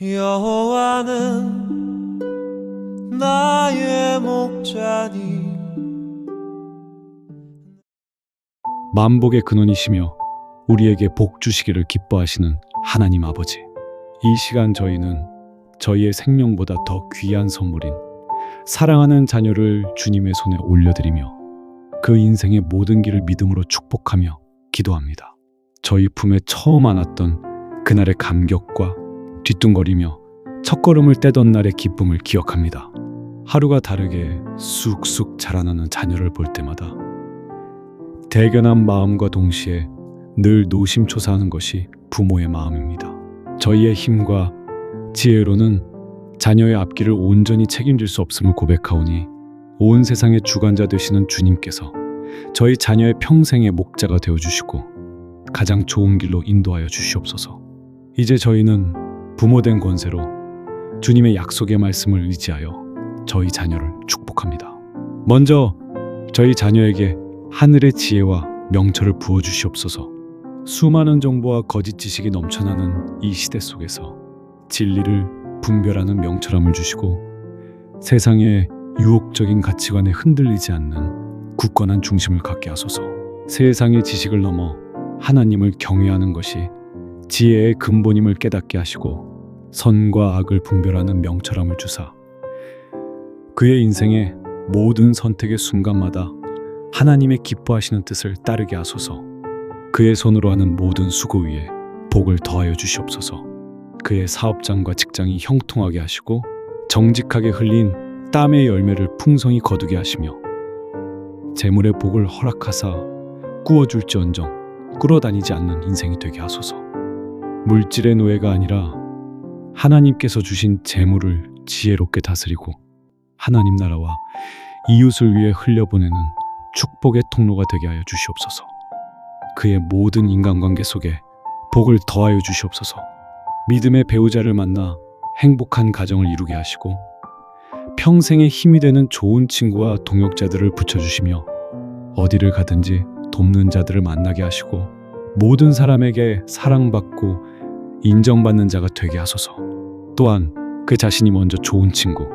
여호와는 나의 목자니 만복의 근원이시며 우리에게 복 주시기를 기뻐하시는 하나님 아버지, 이 시간 저희는 저희의 생명보다 더 귀한 선물인 사랑하는 자녀를 주님의 손에 올려드리며 그 인생의 모든 길을 믿음으로 축복하며 기도합니다. 저희 품에 처음 안았던 그날의 감격과 뒤뚱거리며 첫걸음을 떼던 날의 기쁨을 기억합니다. 하루가 다르게 쑥쑥 자라나는 자녀를 볼 때마다 대견한 마음과 동시에 늘 노심초사하는 것이 부모의 마음입니다. 저희의 힘과 지혜로는 자녀의 앞길을 온전히 책임질 수 없음을 고백하오니 온 세상의 주관자 되시는 주님께서 저희 자녀의 평생의 목자가 되어주시고 가장 좋은 길로 인도하여 주시옵소서. 이제 저희는 부모된 권세로 주님의 약속의 말씀을 의지하여 저희 자녀를 축복합니다. 먼저 저희 자녀에게 하늘의 지혜와 명철을 부어주시옵소서. 수많은 정보와 거짓 지식이 넘쳐나는 이 시대 속에서 진리를 분별하는 명철함을 주시고 세상의 유혹적인 가치관에 흔들리지 않는 굳건한 중심을 갖게 하소서. 세상의 지식을 넘어 하나님을 경외하는 것이 지혜의 근본임을 깨닫게 하시고 선과 악을 분별하는 명철함을 주사 그의 인생의 모든 선택의 순간마다 하나님의 기뻐하시는 뜻을 따르게 하소서. 그의 손으로 하는 모든 수고 위에 복을 더하여 주시옵소서. 그의 사업장과 직장이 형통하게 하시고 정직하게 흘린 땀의 열매를 풍성히 거두게 하시며 재물의 복을 허락하사 꾸어줄지언정 끌어다니지 않는 인생이 되게 하소서. 물질의 노예가 아니라 하나님께서 주신 재물을 지혜롭게 다스리고 하나님 나라와 이웃을 위해 흘려보내는 축복의 통로가 되게 하여 주시옵소서. 그의 모든 인간관계 속에 복을 더하여 주시옵소서. 믿음의 배우자를 만나 행복한 가정을 이루게 하시고 평생의 힘이 되는 좋은 친구와 동역자들을 붙여주시며 어디를 가든지 돕는 자들을 만나게 하시고 모든 사람에게 사랑받고 인정받는 자가 되게 하소서. 또한 그 자신이 먼저 좋은 친구,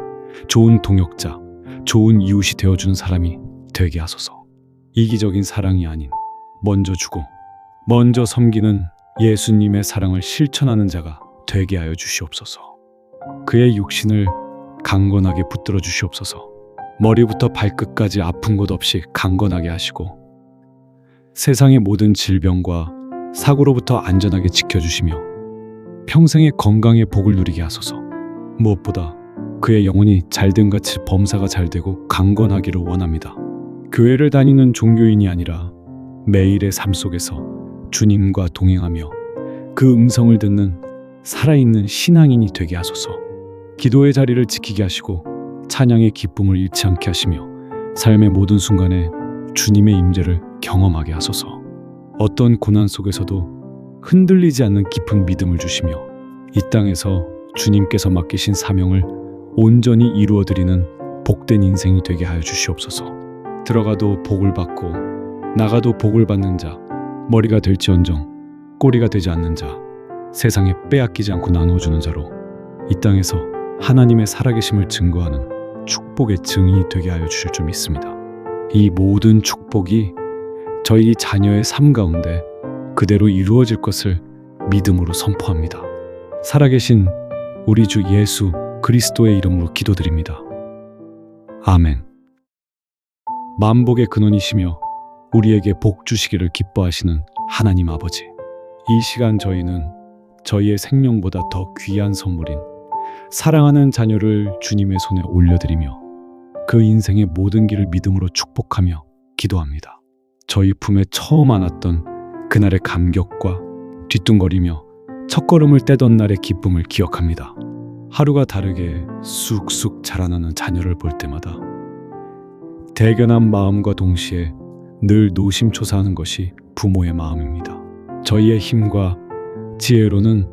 좋은 동역자, 좋은 이웃이 되어주는 사람이 되게 하소서. 이기적인 사랑이 아닌 먼저 주고 먼저 섬기는 예수님의 사랑을 실천하는 자가 되게 하여 주시옵소서. 그의 육신을 강건하게 붙들어 주시옵소서. 머리부터 발끝까지 아픈 곳 없이 강건하게 하시고 세상의 모든 질병과 사고로부터 안전하게 지켜주시며 평생의 건강의 복을 누리게 하소서. 무엇보다 그의 영혼이 잘됨같이 범사가 잘되고 강건하기를 원합니다. 교회를 다니는 종교인이 아니라 매일의 삶 속에서 주님과 동행하며 그 음성을 듣는 살아있는 신앙인이 되게 하소서. 기도의 자리를 지키게 하시고 찬양의 기쁨을 잃지 않게 하시며 삶의 모든 순간에 주님의 임재를 경험하게 하소서. 어떤 고난 속에서도 흔들리지 않는 깊은 믿음을 주시며 이 땅에서 주님께서 맡기신 사명을 온전히 이루어드리는 복된 인생이 되게 하여 주시옵소서. 들어가도 복을 받고 나가도 복을 받는 자, 머리가 될지언정 꼬리가 되지 않는 자, 세상에 빼앗기지 않고 나누어주는 자로 이 땅에서 하나님의 살아계심을 증거하는 축복의 증인이 되게 하여 주실 줄 믿습니다. 이 모든 축복이 저희 자녀의 삶 가운데 그대로 이루어질 것을 믿음으로 선포합니다. 살아계신 우리 주 예수 그리스도의 이름으로 기도드립니다. 아멘. 만복의 근원이시며 우리에게 복 주시기를 기뻐하시는 하나님 아버지, 이 시간 저희는 저희의 생명보다 더 귀한 선물인 사랑하는 자녀를 주님의 손에 올려드리며 그 인생의 모든 길을 믿음으로 축복하며 기도합니다. 저희 품에 처음 안았던 그날의 감격과 뒤뚱거리며 첫걸음을 떼던 날의 기쁨을 기억합니다. 하루가 다르게 쑥쑥 자라나는 자녀를 볼 때마다 대견한 마음과 동시에 늘 노심초사하는 것이 부모의 마음입니다. 저희의 힘과 지혜로는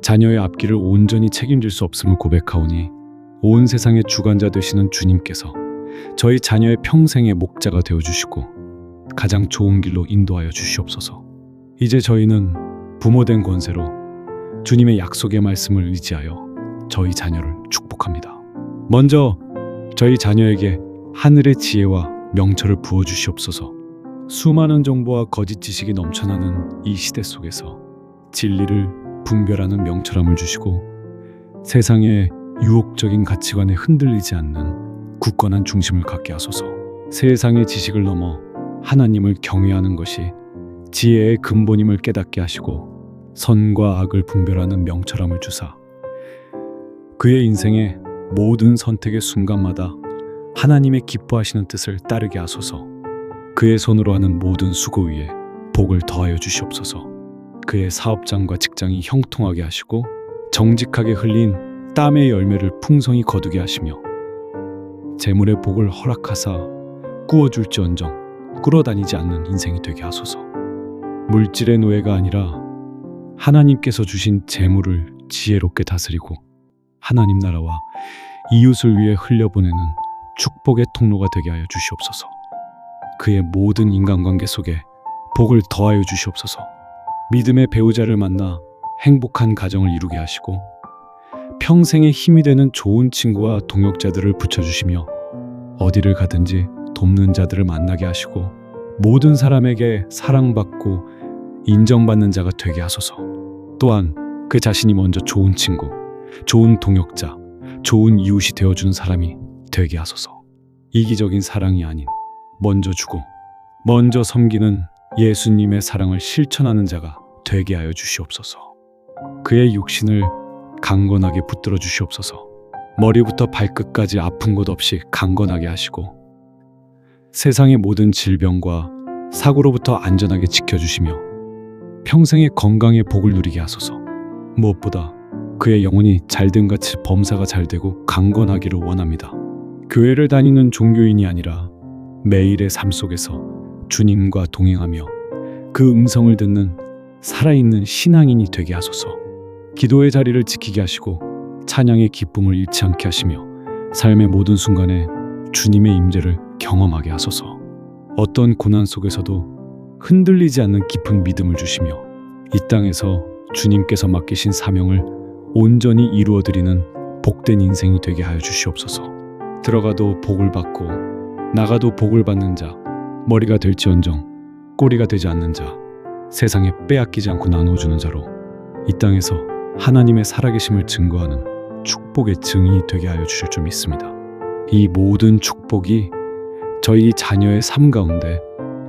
자녀의 앞길을 온전히 책임질 수 없음을 고백하오니 온 세상의 주관자 되시는 주님께서 저희 자녀의 평생의 목자가 되어주시고 가장 좋은 길로 인도하여 주시옵소서. 이제 저희는 부모된 권세로 주님의 약속의 말씀을 의지하여 저희 자녀를 축복합니다. 먼저 저희 자녀에게 하늘의 지혜와 명철을 부어 주시옵소서. 수많은 정보와 거짓 지식이 넘쳐나는 이 시대 속에서 진리를 분별하는 명철함을 주시고 세상의 유혹적인 가치관에 흔들리지 않는 굳건한 중심을 갖게 하소서. 세상의 지식을 넘어 하나님을 경외하는 것이 지혜의 근본임을 깨닫게 하시고 선과 악을 분별하는 명철함을 주사 그의 인생의 모든 선택의 순간마다 하나님의 기뻐하시는 뜻을 따르게 하소서. 그의 손으로 하는 모든 수고 위에 복을 더하여 주시옵소서. 그의 사업장과 직장이 형통하게 하시고 정직하게 흘린 땀의 열매를 풍성히 거두게 하시며 재물의 복을 허락하사 꾸어줄지언정 끌어다니지 않는 인생이 되게 하소서. 물질의 노예가 아니라 하나님께서 주신 재물을 지혜롭게 다스리고 하나님 나라와 이웃을 위해 흘려보내는 축복의 통로가 되게 하여 주시옵소서. 그의 모든 인간관계 속에 복을 더하여 주시옵소서. 믿음의 배우자를 만나 행복한 가정을 이루게 하시고 평생의 힘이 되는 좋은 친구와 동역자들을 붙여주시며 어디를 가든지 돕는 자들을 만나게 하시고 모든 사람에게 사랑받고 인정받는 자가 되게 하소서. 또한 그 자신이 먼저 좋은 친구, 좋은 동역자, 좋은 이웃이 되어주는 사람이 되게 하소서. 이기적인 사랑이 아닌 먼저 주고 먼저 섬기는 예수님의 사랑을 실천하는 자가 되게 하여 주시옵소서. 그의 육신을 강건하게 붙들어 주시옵소서. 머리부터 발끝까지 아픈 곳 없이 강건하게 하시고 세상의 모든 질병과 사고로부터 안전하게 지켜주시며 평생의 건강의 복을 누리게 하소서. 무엇보다 그의 영혼이 잘됨같이 범사가 잘되고 강건하기를 원합니다. 교회를 다니는 종교인이 아니라 매일의 삶 속에서 주님과 동행하며 그 음성을 듣는 살아있는 신앙인이 되게 하소서. 기도의 자리를 지키게 하시고 찬양의 기쁨을 잃지 않게 하시며 삶의 모든 순간에 주님의 임재를 경험하게 하소서. 어떤 고난 속에서도 흔들리지 않는 깊은 믿음을 주시며 이 땅에서 주님께서 맡기신 사명을 온전히 이루어드리는 복된 인생이 되게 하여 주시옵소서. 들어가도 복을 받고 나가도 복을 받는 자, 머리가 될지언정 꼬리가 되지 않는 자, 세상에 빼앗기지 않고 나누어주는 자로 이 땅에서 하나님의 살아계심을 증거하는 축복의 증인이 되게 하여 주실 줄 믿습니다. 이 모든 축복이 저희 자녀의 삶 가운데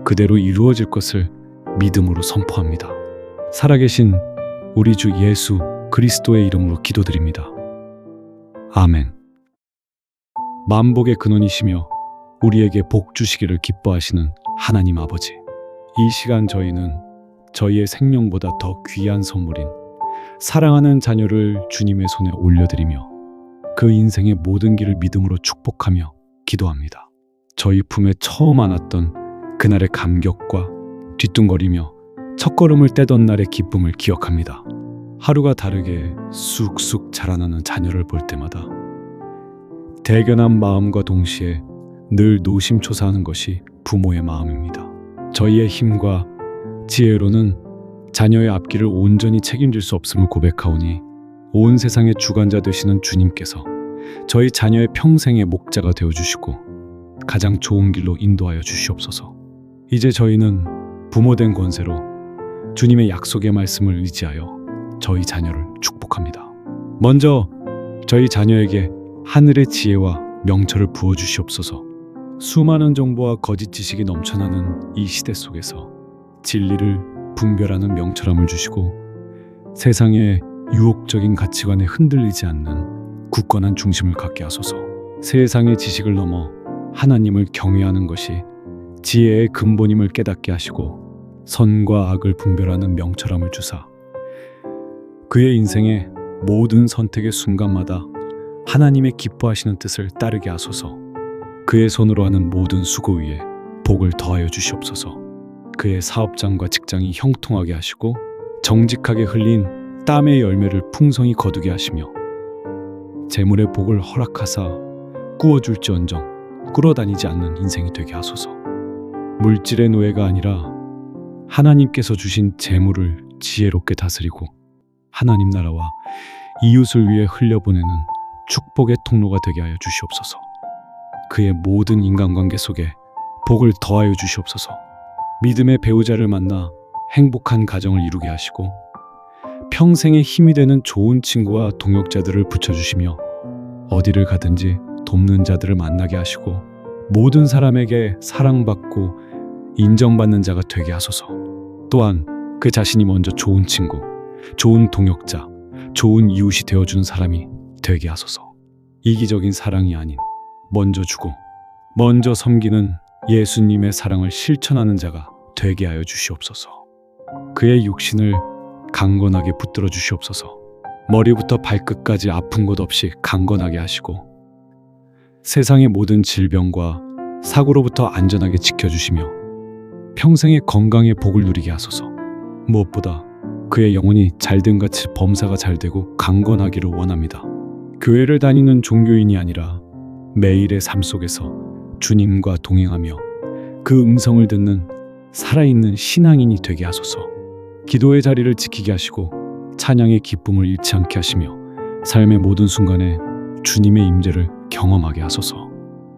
그대로 이루어질 것을 믿음으로 선포합니다. 살아계신 우리 주 예수 그리스도의 이름으로 기도드립니다. 아멘. 만복의 근원이시며 우리에게 복 주시기를 기뻐하시는 하나님 아버지, 이 시간 저희는 저희의 생명보다 더 귀한 선물인 사랑하는 자녀를 주님의 손에 올려드리며 그 인생의 모든 길을 믿음으로 축복하며 기도합니다. 저희 품에 처음 안았던 그날의 감격과 뒤뚱거리며 첫걸음을 떼던 날의 기쁨을 기억합니다. 하루가 다르게 쑥쑥 자라나는 자녀를 볼 때마다 대견한 마음과 동시에 늘 노심초사하는 것이 부모의 마음입니다. 저희의 힘과 지혜로는 자녀의 앞길을 온전히 책임질 수 없음을 고백하오니 온 세상의 주관자 되시는 주님께서 저희 자녀의 평생의 목자가 되어주시고 가장 좋은 길로 인도하여 주시옵소서. 이제 저희는 부모된 권세로 주님의 약속의 말씀을 의지하여 저희 자녀를 축복합니다. 먼저 저희 자녀에게 하늘의 지혜와 명철을 부어 주시옵소서. 수많은 정보와 거짓 지식이 넘쳐나는 이 시대 속에서 진리를 분별하는 명철함을 주시고 세상의 유혹적인 가치관에 흔들리지 않는 굳건한 중심을 갖게 하소서. 세상의 지식을 넘어 하나님을 경외하는 것이 지혜의 근본임을 깨닫게 하시고 선과 악을 분별하는 명철함을 주사 그의 인생의 모든 선택의 순간마다 하나님의 기뻐하시는 뜻을 따르게 하소서. 그의 손으로 하는 모든 수고 위에 복을 더하여 주시옵소서. 그의 사업장과 직장이 형통하게 하시고 정직하게 흘린 땀의 열매를 풍성히 거두게 하시며 재물의 복을 허락하사 꾸어줄지언정 끌어다니지 않는 인생이 되게 하소서. 물질의 노예가 아니라 하나님께서 주신 재물을 지혜롭게 다스리고 하나님 나라와 이웃을 위해 흘려보내는 축복의 통로가 되게 하여 주시옵소서. 그의 모든 인간관계 속에 복을 더하여 주시옵소서. 믿음의 배우자를 만나 행복한 가정을 이루게 하시고 평생의 힘이 되는 좋은 친구와 동역자들을 붙여주시며 어디를 가든지 돕는 자들을 만나게 하시고 모든 사람에게 사랑받고 인정받는 자가 되게 하소서. 또한 그 자신이 먼저 좋은 친구, 좋은 동역자, 좋은 이웃이 되어주는 사람이 되게 하소서. 이기적인 사랑이 아닌 먼저 주고 먼저 섬기는 예수님의 사랑을 실천하는 자가 되게 하여 주시옵소서. 그의 육신을 강건하게 붙들어 주시옵소서. 머리부터 발끝까지 아픈 곳 없이 강건하게 하시고 세상의 모든 질병과 사고로부터 안전하게 지켜주시며 평생의 건강의 복을 누리게 하소서. 무엇보다 그의 영혼이 잘됨같이 범사가 잘되고 강건하기를 원합니다. 교회를 다니는 종교인이 아니라 매일의 삶 속에서 주님과 동행하며 그 음성을 듣는 살아있는 신앙인이 되게 하소서. 기도의 자리를 지키게 하시고 찬양의 기쁨을 잃지 않게 하시며 삶의 모든 순간에 주님의 임재를 경험하게 하소서.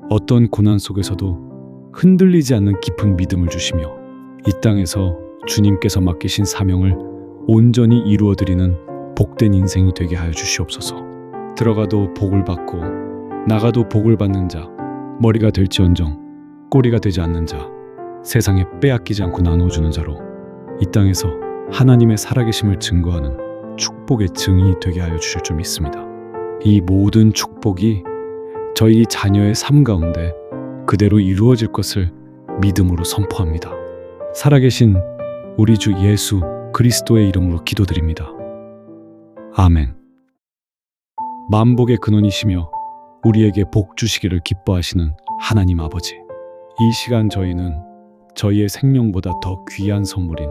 어떤 고난 속에서도 흔들리지 않는 깊은 믿음을 주시며 이 땅에서 주님께서 맡기신 사명을 온전히 이루어드리는 복된 인생이 되게 하여 주시옵소서. 들어가도 복을 받고 나가도 복을 받는 자, 머리가 될지언정 꼬리가 되지 않는 자, 세상에 빼앗기지 않고 나눠주는 자로 이 땅에서 하나님의 살아계심을 증거하는 축복의 증인이 되게 하여 주실 줄 믿습니다. 이 모든 축복이 저희 자녀의 삶 가운데 그대로 이루어질 것을 믿음으로 선포합니다. 살아계신 우리 주 예수 그리스도의 이름으로 기도드립니다. 아멘. 만복의 근원이시며 우리에게 복 주시기를 기뻐하시는 하나님 아버지, 이 시간 저희는 저희의 생명보다 더 귀한 선물인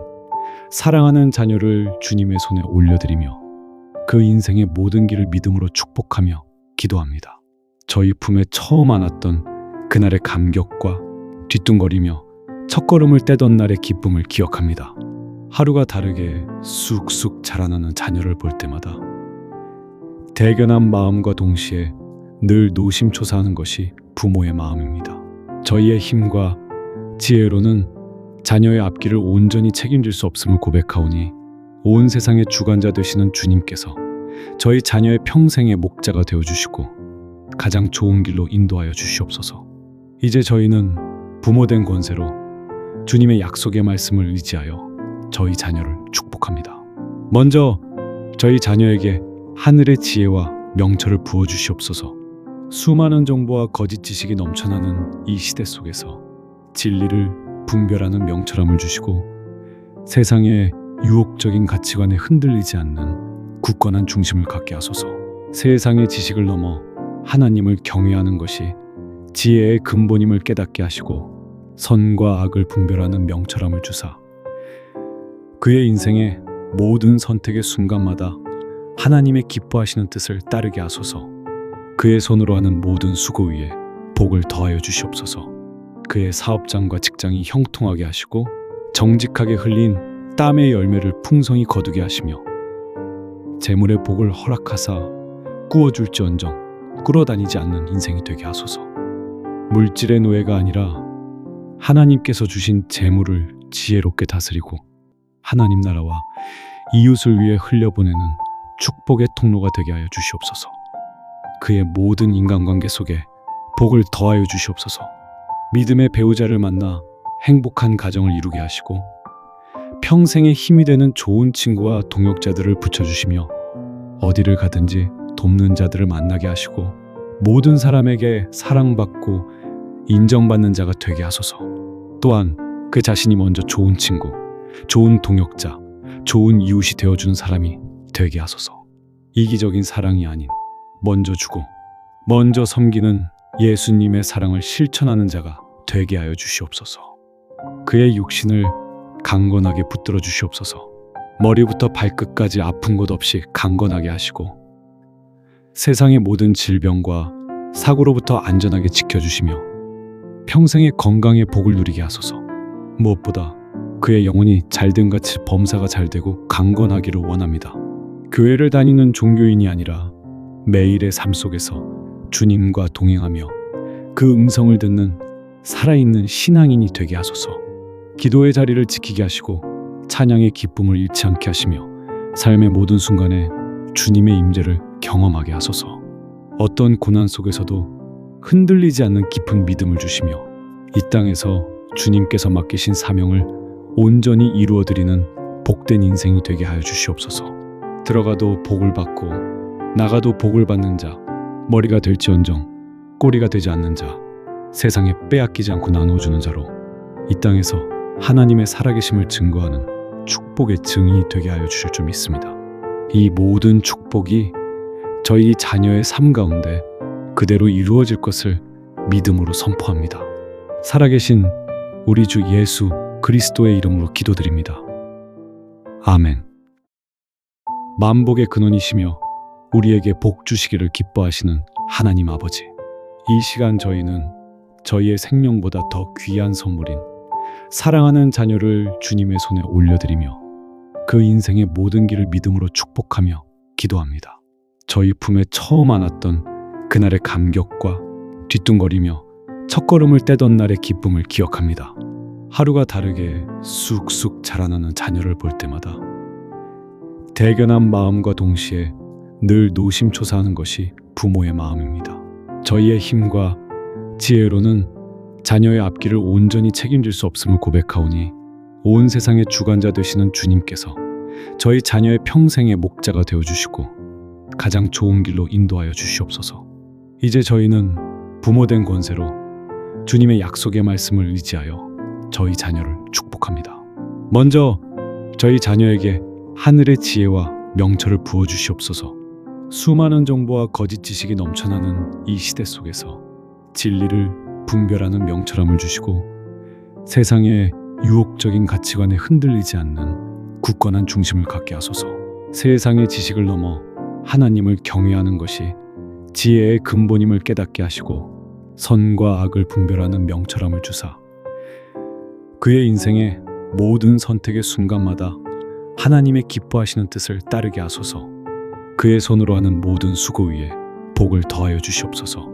사랑하는 자녀를 주님의 손에 올려드리며 그 인생의 모든 길을 믿음으로 축복하며 기도합니다. 저희 품에 처음 안았던 그날의 감격과 뒤뚱거리며 첫걸음을 떼던 날의 기쁨을 기억합니다. 하루가 다르게 쑥쑥 자라나는 자녀를 볼 때마다 대견한 마음과 동시에 늘 노심초사하는 것이 부모의 마음입니다. 저희의 힘과 지혜로는 자녀의 앞길을 온전히 책임질 수 없음을 고백하오니 온 세상의 주관자 되시는 주님께서 저희 자녀의 평생의 목자가 되어주시고 가장 좋은 길로 인도하여 주시옵소서. 이제 저희는 부모된 권세로 주님의 약속의 말씀을 의지하여 저희 자녀를 축복합니다. 먼저 저희 자녀에게 하늘의 지혜와 명철을 부어주시옵소서. 수많은 정보와 거짓 지식이 넘쳐나는 이 시대 속에서 진리를 분별하는 명철함을 주시고 세상의 유혹적인 가치관에 흔들리지 않는 굳건한 중심을 갖게 하소서. 세상의 지식을 넘어 하나님을 경외하는 것이 지혜의 근본임을 깨닫게 하시고 선과 악을 분별하는 명철함을 주사 그의 인생의 모든 선택의 순간마다 하나님의 기뻐하시는 뜻을 따르게 하소서. 그의 손으로 하는 모든 수고 위에 복을 더하여 주시옵소서. 그의 사업장과 직장이 형통하게 하시고 정직하게 흘린 땀의 열매를 풍성히 거두게 하시며 재물의 복을 허락하사 꾸어줄지언정 끌어다니지 않는 인생이 되게 하소서. 물질의 노예가 아니라 하나님께서 주신 재물을 지혜롭게 다스리고 하나님 나라와 이웃을 위해 흘려보내는 축복의 통로가 되게 하여 주시옵소서. 그의 모든 인간관계 속에 복을 더하여 주시옵소서. 믿음의 배우자를 만나 행복한 가정을 이루게 하시고 평생의 힘이 되는 좋은 친구와 동역자들을 붙여주시며 어디를 가든지 돕는 자들을 만나게 하시고 모든 사람에게 사랑받고 인정받는 자가 되게 하소서. 또한 그 자신이 먼저 좋은 친구, 좋은 동역자, 좋은 이웃이 되어주는 사람이 되게 하소서. 이기적인 사랑이 아닌 먼저 주고 먼저 섬기는 예수님의 사랑을 실천하는 자가 되게 하여 주시옵소서. 그의 육신을 강건하게 붙들어 주시옵소서. 머리부터 발끝까지 아픈 곳 없이 강건하게 하시고 세상의 모든 질병과 사고로부터 안전하게 지켜주시며 평생의 건강의 복을 누리게 하소서. 무엇보다 그의 영혼이 잘됨같이 범사가 잘되고 강건하기를 원합니다. 교회를 다니는 종교인이 아니라 매일의 삶 속에서 주님과 동행하며 그 음성을 듣는 살아있는 신앙인이 되게 하소서. 기도의 자리를 지키게 하시고 찬양의 기쁨을 잃지 않게 하시며 삶의 모든 순간에 주님의 임재를 경험하게 하소서. 어떤 고난 속에서도 흔들리지 않는 깊은 믿음을 주시며 이 땅에서 주님께서 맡기신 사명을 온전히 이루어드리는 복된 인생이 되게 하여 주시옵소서. 들어가도 복을 받고 나가도 복을 받는 자, 머리가 될지언정 꼬리가 되지 않는 자, 세상에 빼앗기지 않고 나눠주는 자로 이 땅에서 하나님의 살아계심을 증거하는 축복의 증인이 되게 하여 주실 줄 믿습니다. 이 모든 축복이 저희 자녀의 삶 가운데 그대로 이루어질 것을 믿음으로 선포합니다. 살아계신 우리 주 예수 그리스도의 이름으로 기도드립니다. 아멘. 만복의 근원이시며 우리에게 복 주시기를 기뻐하시는 하나님 아버지, 이 시간 저희는 저희의 생명보다 더 귀한 선물인 사랑하는 자녀를 주님의 손에 올려드리며 그 인생의 모든 길을 믿음으로 축복하며 기도합니다. 저희 품에 처음 안았던 그날의 감격과 뒤뚱거리며 첫걸음을 떼던 날의 기쁨을 기억합니다. 하루가 다르게 쑥쑥 자라나는 자녀를 볼 때마다 대견한 마음과 동시에 늘 노심초사하는 것이 부모의 마음입니다. 저희의 힘과 지혜로는 자녀의 앞길을 온전히 책임질 수 없음을 고백하오니 온 세상의 주관자 되시는 주님께서 저희 자녀의 평생의 목자가 되어주시고 가장 좋은 길로 인도하여 주시옵소서. 이제 저희는 부모된 권세로 주님의 약속의 말씀을 의지하여 저희 자녀를 축복합니다. 먼저 저희 자녀에게 하늘의 지혜와 명철을 부어주시옵소서. 수많은 정보와 거짓 지식이 넘쳐나는 이 시대 속에서 진리를 분별하는 명철함을 주시고 세상의 유혹적인 가치관에 흔들리지 않는 굳건한 중심을 갖게 하소서. 세상의 지식을 넘어 하나님을 경외하는 것이 지혜의 근본임을 깨닫게 하시고 선과 악을 분별하는 명철함을 주사 그의 인생의 모든 선택의 순간마다 하나님의 기뻐하시는 뜻을 따르게 하소서. 그의 손으로 하는 모든 수고 위에 복을 더하여 주시옵소서.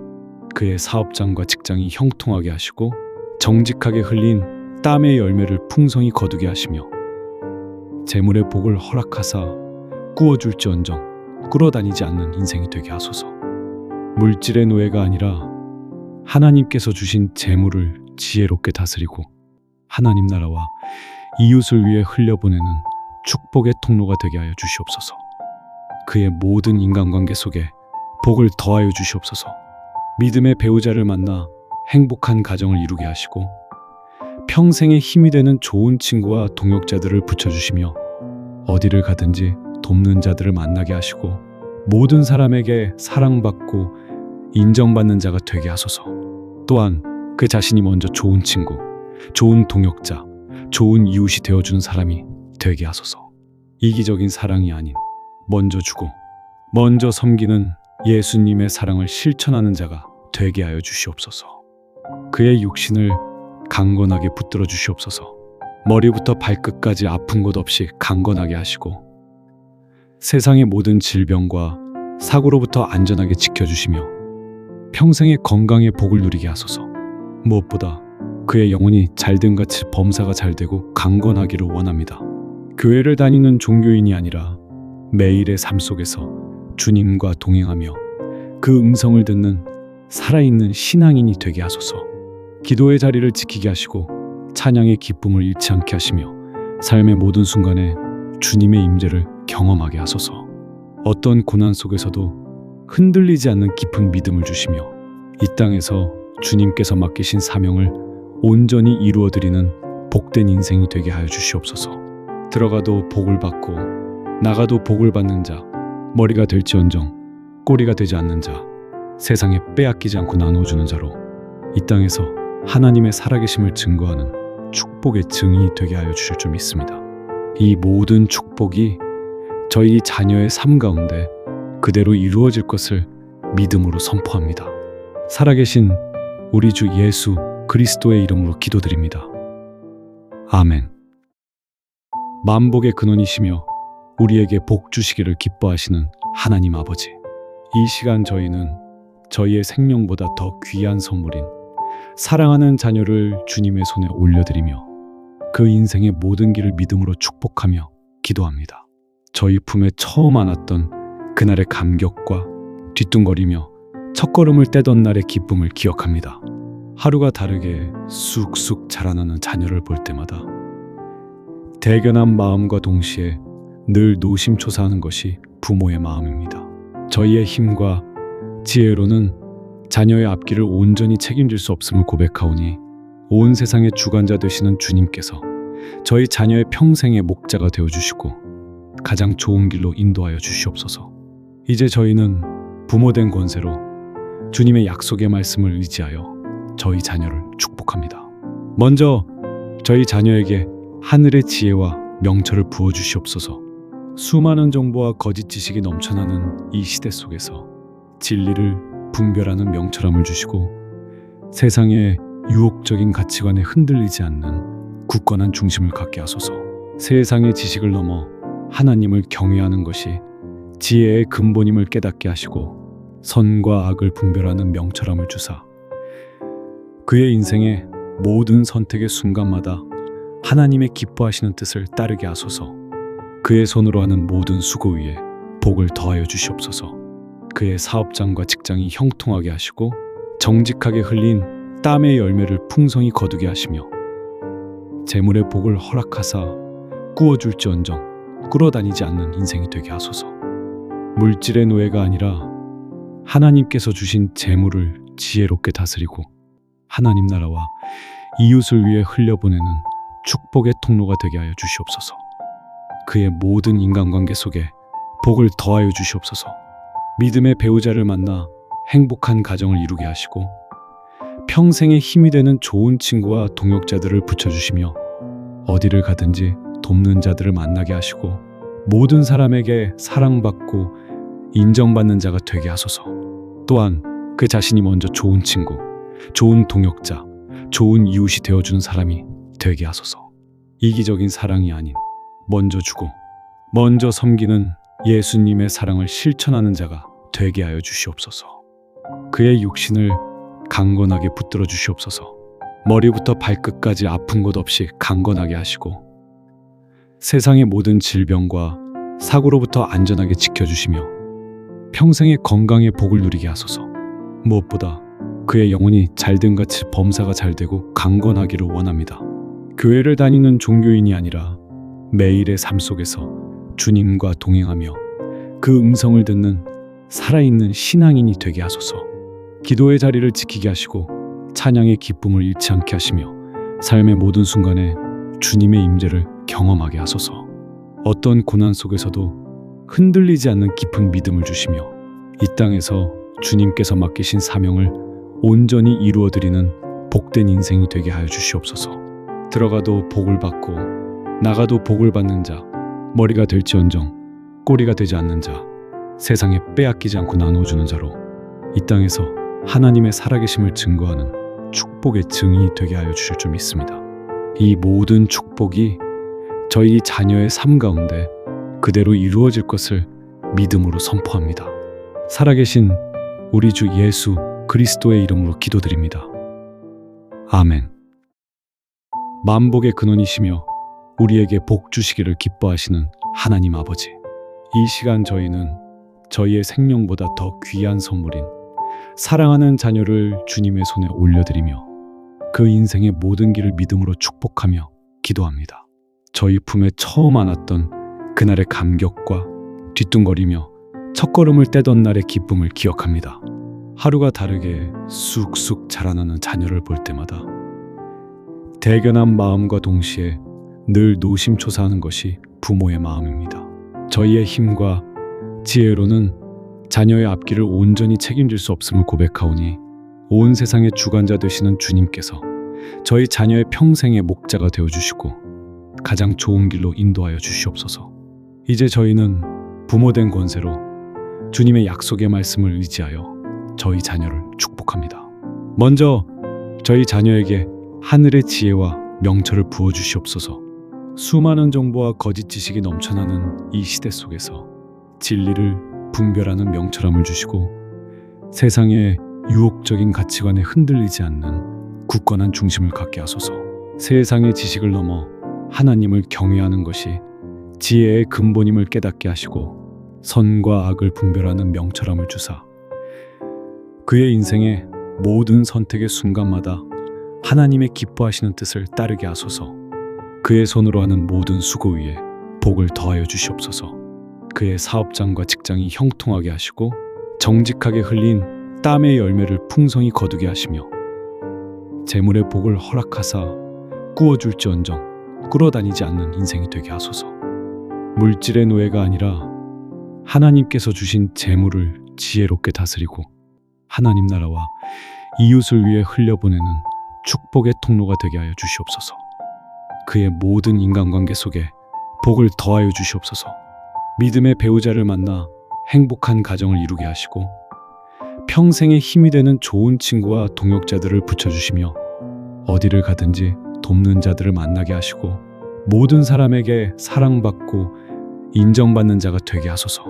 그의 사업장과 직장이 형통하게 하시고 정직하게 흘린 땀의 열매를 풍성히 거두게 하시며 재물의 복을 허락하사 꾸어줄지언정 끌어다니지 않는 인생이 되게 하소서. 물질의 노예가 아니라 하나님께서 주신 재물을 지혜롭게 다스리고 하나님 나라와 이웃을 위해 흘려보내는 축복의 통로가 되게 하여 주시옵소서. 그의 모든 인간관계 속에 복을 더하여 주시옵소서. 믿음의 배우자를 만나 행복한 가정을 이루게 하시고 평생의 힘이 되는 좋은 친구와 동역자들을 붙여주시며 어디를 가든지 돕는 자들을 만나게 하시고 모든 사람에게 사랑받고 인정받는 자가 되게 하소서. 또한 그 자신이 먼저 좋은 친구, 좋은 동역자, 좋은 이웃이 되어주는 사람이 되게 하소서. 이기적인 사랑이 아닌 먼저 주고 먼저 섬기는 예수님의 사랑을 실천하는 자가 되게 하여 주시옵소서. 그의 육신을 강건하게 붙들어 주시옵소서. 머리부터 발끝까지 아픈 곳 없이 강건하게 하시고 세상의 모든 질병과 사고로부터 안전하게 지켜주시며 평생의 건강의 복을 누리게 하소서. 무엇보다 그의 영혼이 잘됨같이 범사가 잘되고 강건하기를 원합니다. 교회를 다니는 종교인이 아니라 매일의 삶 속에서 주님과 동행하며 그 음성을 듣는 살아있는 신앙인이 되게 하소서. 기도의 자리를 지키게 하시고 찬양의 기쁨을 잃지 않게 하시며 삶의 모든 순간에 주님의 임재를 경험하게 하소서. 어떤 고난 속에서도 흔들리지 않는 깊은 믿음을 주시며 이 땅에서 주님께서 맡기신 사명을 온전히 이루어드리는 복된 인생이 되게 하여 주시옵소서. 들어가도 복을 받고 나가도 복을 받는 자, 머리가 될지언정 꼬리가 되지 않는 자, 세상에 빼앗기지 않고 나눠주는 자로 이 땅에서 하나님의 살아계심을 증거하는 축복의 증인이 되게 하여 주실 줄 믿습니다. 이 모든 축복이 저희 자녀의 삶 가운데 그대로 이루어질 것을 믿음으로 선포합니다. 살아계신 우리 주 예수 그리스도의 이름으로 기도드립니다. 아멘. 만복의 근원이시며 우리에게 복 주시기를 기뻐하시는 하나님 아버지, 이 시간 저희는 저희의 생명보다 더 귀한 선물인 사랑하는 자녀를 주님의 손에 올려드리며 그 인생의 모든 길을 믿음으로 축복하며 기도합니다. 저희 품에 처음 안았던 그날의 감격과 뒤뚱거리며 첫걸음을 떼던 날의 기쁨을 기억합니다. 하루가 다르게 쑥쑥 자라나는 자녀를 볼 때마다 대견한 마음과 동시에 늘 노심초사하는 것이 부모의 마음입니다. 저희의 힘과 지혜로는 자녀의 앞길을 온전히 책임질 수 없음을 고백하오니 온 세상의 주관자 되시는 주님께서 저희 자녀의 평생의 목자가 되어주시고 가장 좋은 길로 인도하여 주시옵소서. 이제 저희는 부모된 권세로 주님의 약속의 말씀을 의지하여 저희 자녀를 축복합니다. 먼저 저희 자녀에게 하늘의 지혜와 명철을 부어주시옵소서. 수많은 정보와 거짓 지식이 넘쳐나는 이 시대 속에서 진리를 분별하는 명철함을 주시고 세상의 유혹적인 가치관에 흔들리지 않는 굳건한 중심을 갖게 하소서. 세상의 지식을 넘어 하나님을 경외하는 것이 지혜의 근본임을 깨닫게 하시고 선과 악을 분별하는 명철함을 주사 그의 인생의 모든 선택의 순간마다 하나님의 기뻐하시는 뜻을 따르게 하소서. 그의 손으로 하는 모든 수고 위에 복을 더하여 주시옵소서. 그의 사업장과 직장이 형통하게 하시고 정직하게 흘린 땀의 열매를 풍성히 거두게 하시며 재물의 복을 허락하사 꾸어줄지언정 끌어다니지 않는 인생이 되게 하소서. 물질의 노예가 아니라 하나님께서 주신 재물을 지혜롭게 다스리고 하나님 나라와 이웃을 위해 흘려보내는 축복의 통로가 되게 하여 주시옵소서. 그의 모든 인간관계 속에 복을 더하여 주시옵소서. 믿음의 배우자를 만나 행복한 가정을 이루게 하시고 평생의 힘이 되는 좋은 친구와 동역자들을 붙여주시며 어디를 가든지 돕는 자들을 만나게 하시고 모든 사람에게 사랑받고 인정받는 자가 되게 하소서. 또한 그 자신이 먼저 좋은 친구, 좋은 동역자, 좋은 이웃이 되어주는 사람이 되게 하소서. 이기적인 사랑이 아닌 먼저 주고 먼저 섬기는 예수님의 사랑을 실천하는 자가 되게 하여 주시옵소서. 그의 육신을 강건하게 붙들어 주시옵소서. 머리부터 발끝까지 아픈 곳 없이 강건하게 하시고 세상의 모든 질병과 사고로부터 안전하게 지켜주시며 평생의 건강의 복을 누리게 하소서. 무엇보다 그의 영혼이 잘됨같이 범사가 잘되고 강건하기를 원합니다. 교회를 다니는 종교인이 아니라 매일의 삶 속에서 주님과 동행하며 그 음성을 듣는 살아있는 신앙인이 되게 하소서. 기도의 자리를 지키게 하시고 찬양의 기쁨을 잃지 않게 하시며 삶의 모든 순간에 주님의 임재를 경험하게 하소서. 어떤 고난 속에서도 흔들리지 않는 깊은 믿음을 주시며 이 땅에서 주님께서 맡기신 사명을 온전히 이루어드리는 복된 인생이 되게 하여 주시옵소서. 들어가도 복을 받고 나가도 복을 받는 자, 머리가 될지언정 꼬리가 되지 않는 자, 세상에 빼앗기지 않고 나눠주는 자로 이 땅에서 하나님의 살아계심을 증거하는 축복의 증인이 되게 하여 주실 줄 믿습니다. 이 모든 축복이 저희 자녀의 삶 가운데 그대로 이루어질 것을 믿음으로 선포합니다. 살아계신 우리 주 예수 그리스도의 이름으로 기도드립니다. 아멘. 만복의 근원이시며 우리에게 복 주시기를 기뻐하시는 하나님 아버지, 이 시간 저희는 저희의 생명보다 더 귀한 선물인 사랑하는 자녀를 주님의 손에 올려드리며 그 인생의 모든 길을 믿음으로 축복하며 기도합니다. 저희 품에 처음 안았던 그날의 감격과 뒤뚱거리며 첫걸음을 떼던 날의 기쁨을 기억합니다. 하루가 다르게 쑥쑥 자라나는 자녀를 볼 때마다 대견한 마음과 동시에 늘 노심초사하는 것이 부모의 마음입니다. 저희의 힘과 지혜로는 자녀의 앞길을 온전히 책임질 수 없음을 고백하오니 온 세상의 주관자 되시는 주님께서 저희 자녀의 평생의 목자가 되어주시고 가장 좋은 길로 인도하여 주시옵소서. 이제 저희는 부모된 권세로 주님의 약속의 말씀을 의지하여 저희 자녀를 축복합니다. 먼저 저희 자녀에게 하늘의 지혜와 명철을 부어주시옵소서. 수많은 정보와 거짓 지식이 넘쳐나는 이 시대 속에서 진리를 분별하는 명철함을 주시고 세상의 유혹적인 가치관에 흔들리지 않는 굳건한 중심을 갖게 하소서. 세상의 지식을 넘어 하나님을 경외하는 것이 지혜의 근본임을 깨닫게 하시고 선과 악을 분별하는 명철함을 주사 그의 인생의 모든 선택의 순간마다 하나님의 기뻐하시는 뜻을 따르게 하소서. 그의 손으로 하는 모든 수고 위에 복을 더하여 주시옵소서. 그의 사업장과 직장이 형통하게 하시고 정직하게 흘린 땀의 열매를 풍성히 거두게 하시며 재물의 복을 허락하사 꾸어줄지언정 끌어다니지 않는 인생이 되게 하소서. 물질의 노예가 아니라 하나님께서 주신 재물을 지혜롭게 다스리고 하나님 나라와 이웃을 위해 흘려보내는 축복의 통로가 되게 하여 주시옵소서. 그의 모든 인간관계 속에 복을 더하여 주시옵소서. 믿음의 배우자를 만나 행복한 가정을 이루게 하시고 평생의 힘이 되는 좋은 친구와 동역자들을 붙여주시며 어디를 가든지 돕는 자들을 만나게 하시고 모든 사람에게 사랑받고 인정받는 자가 되게 하소서.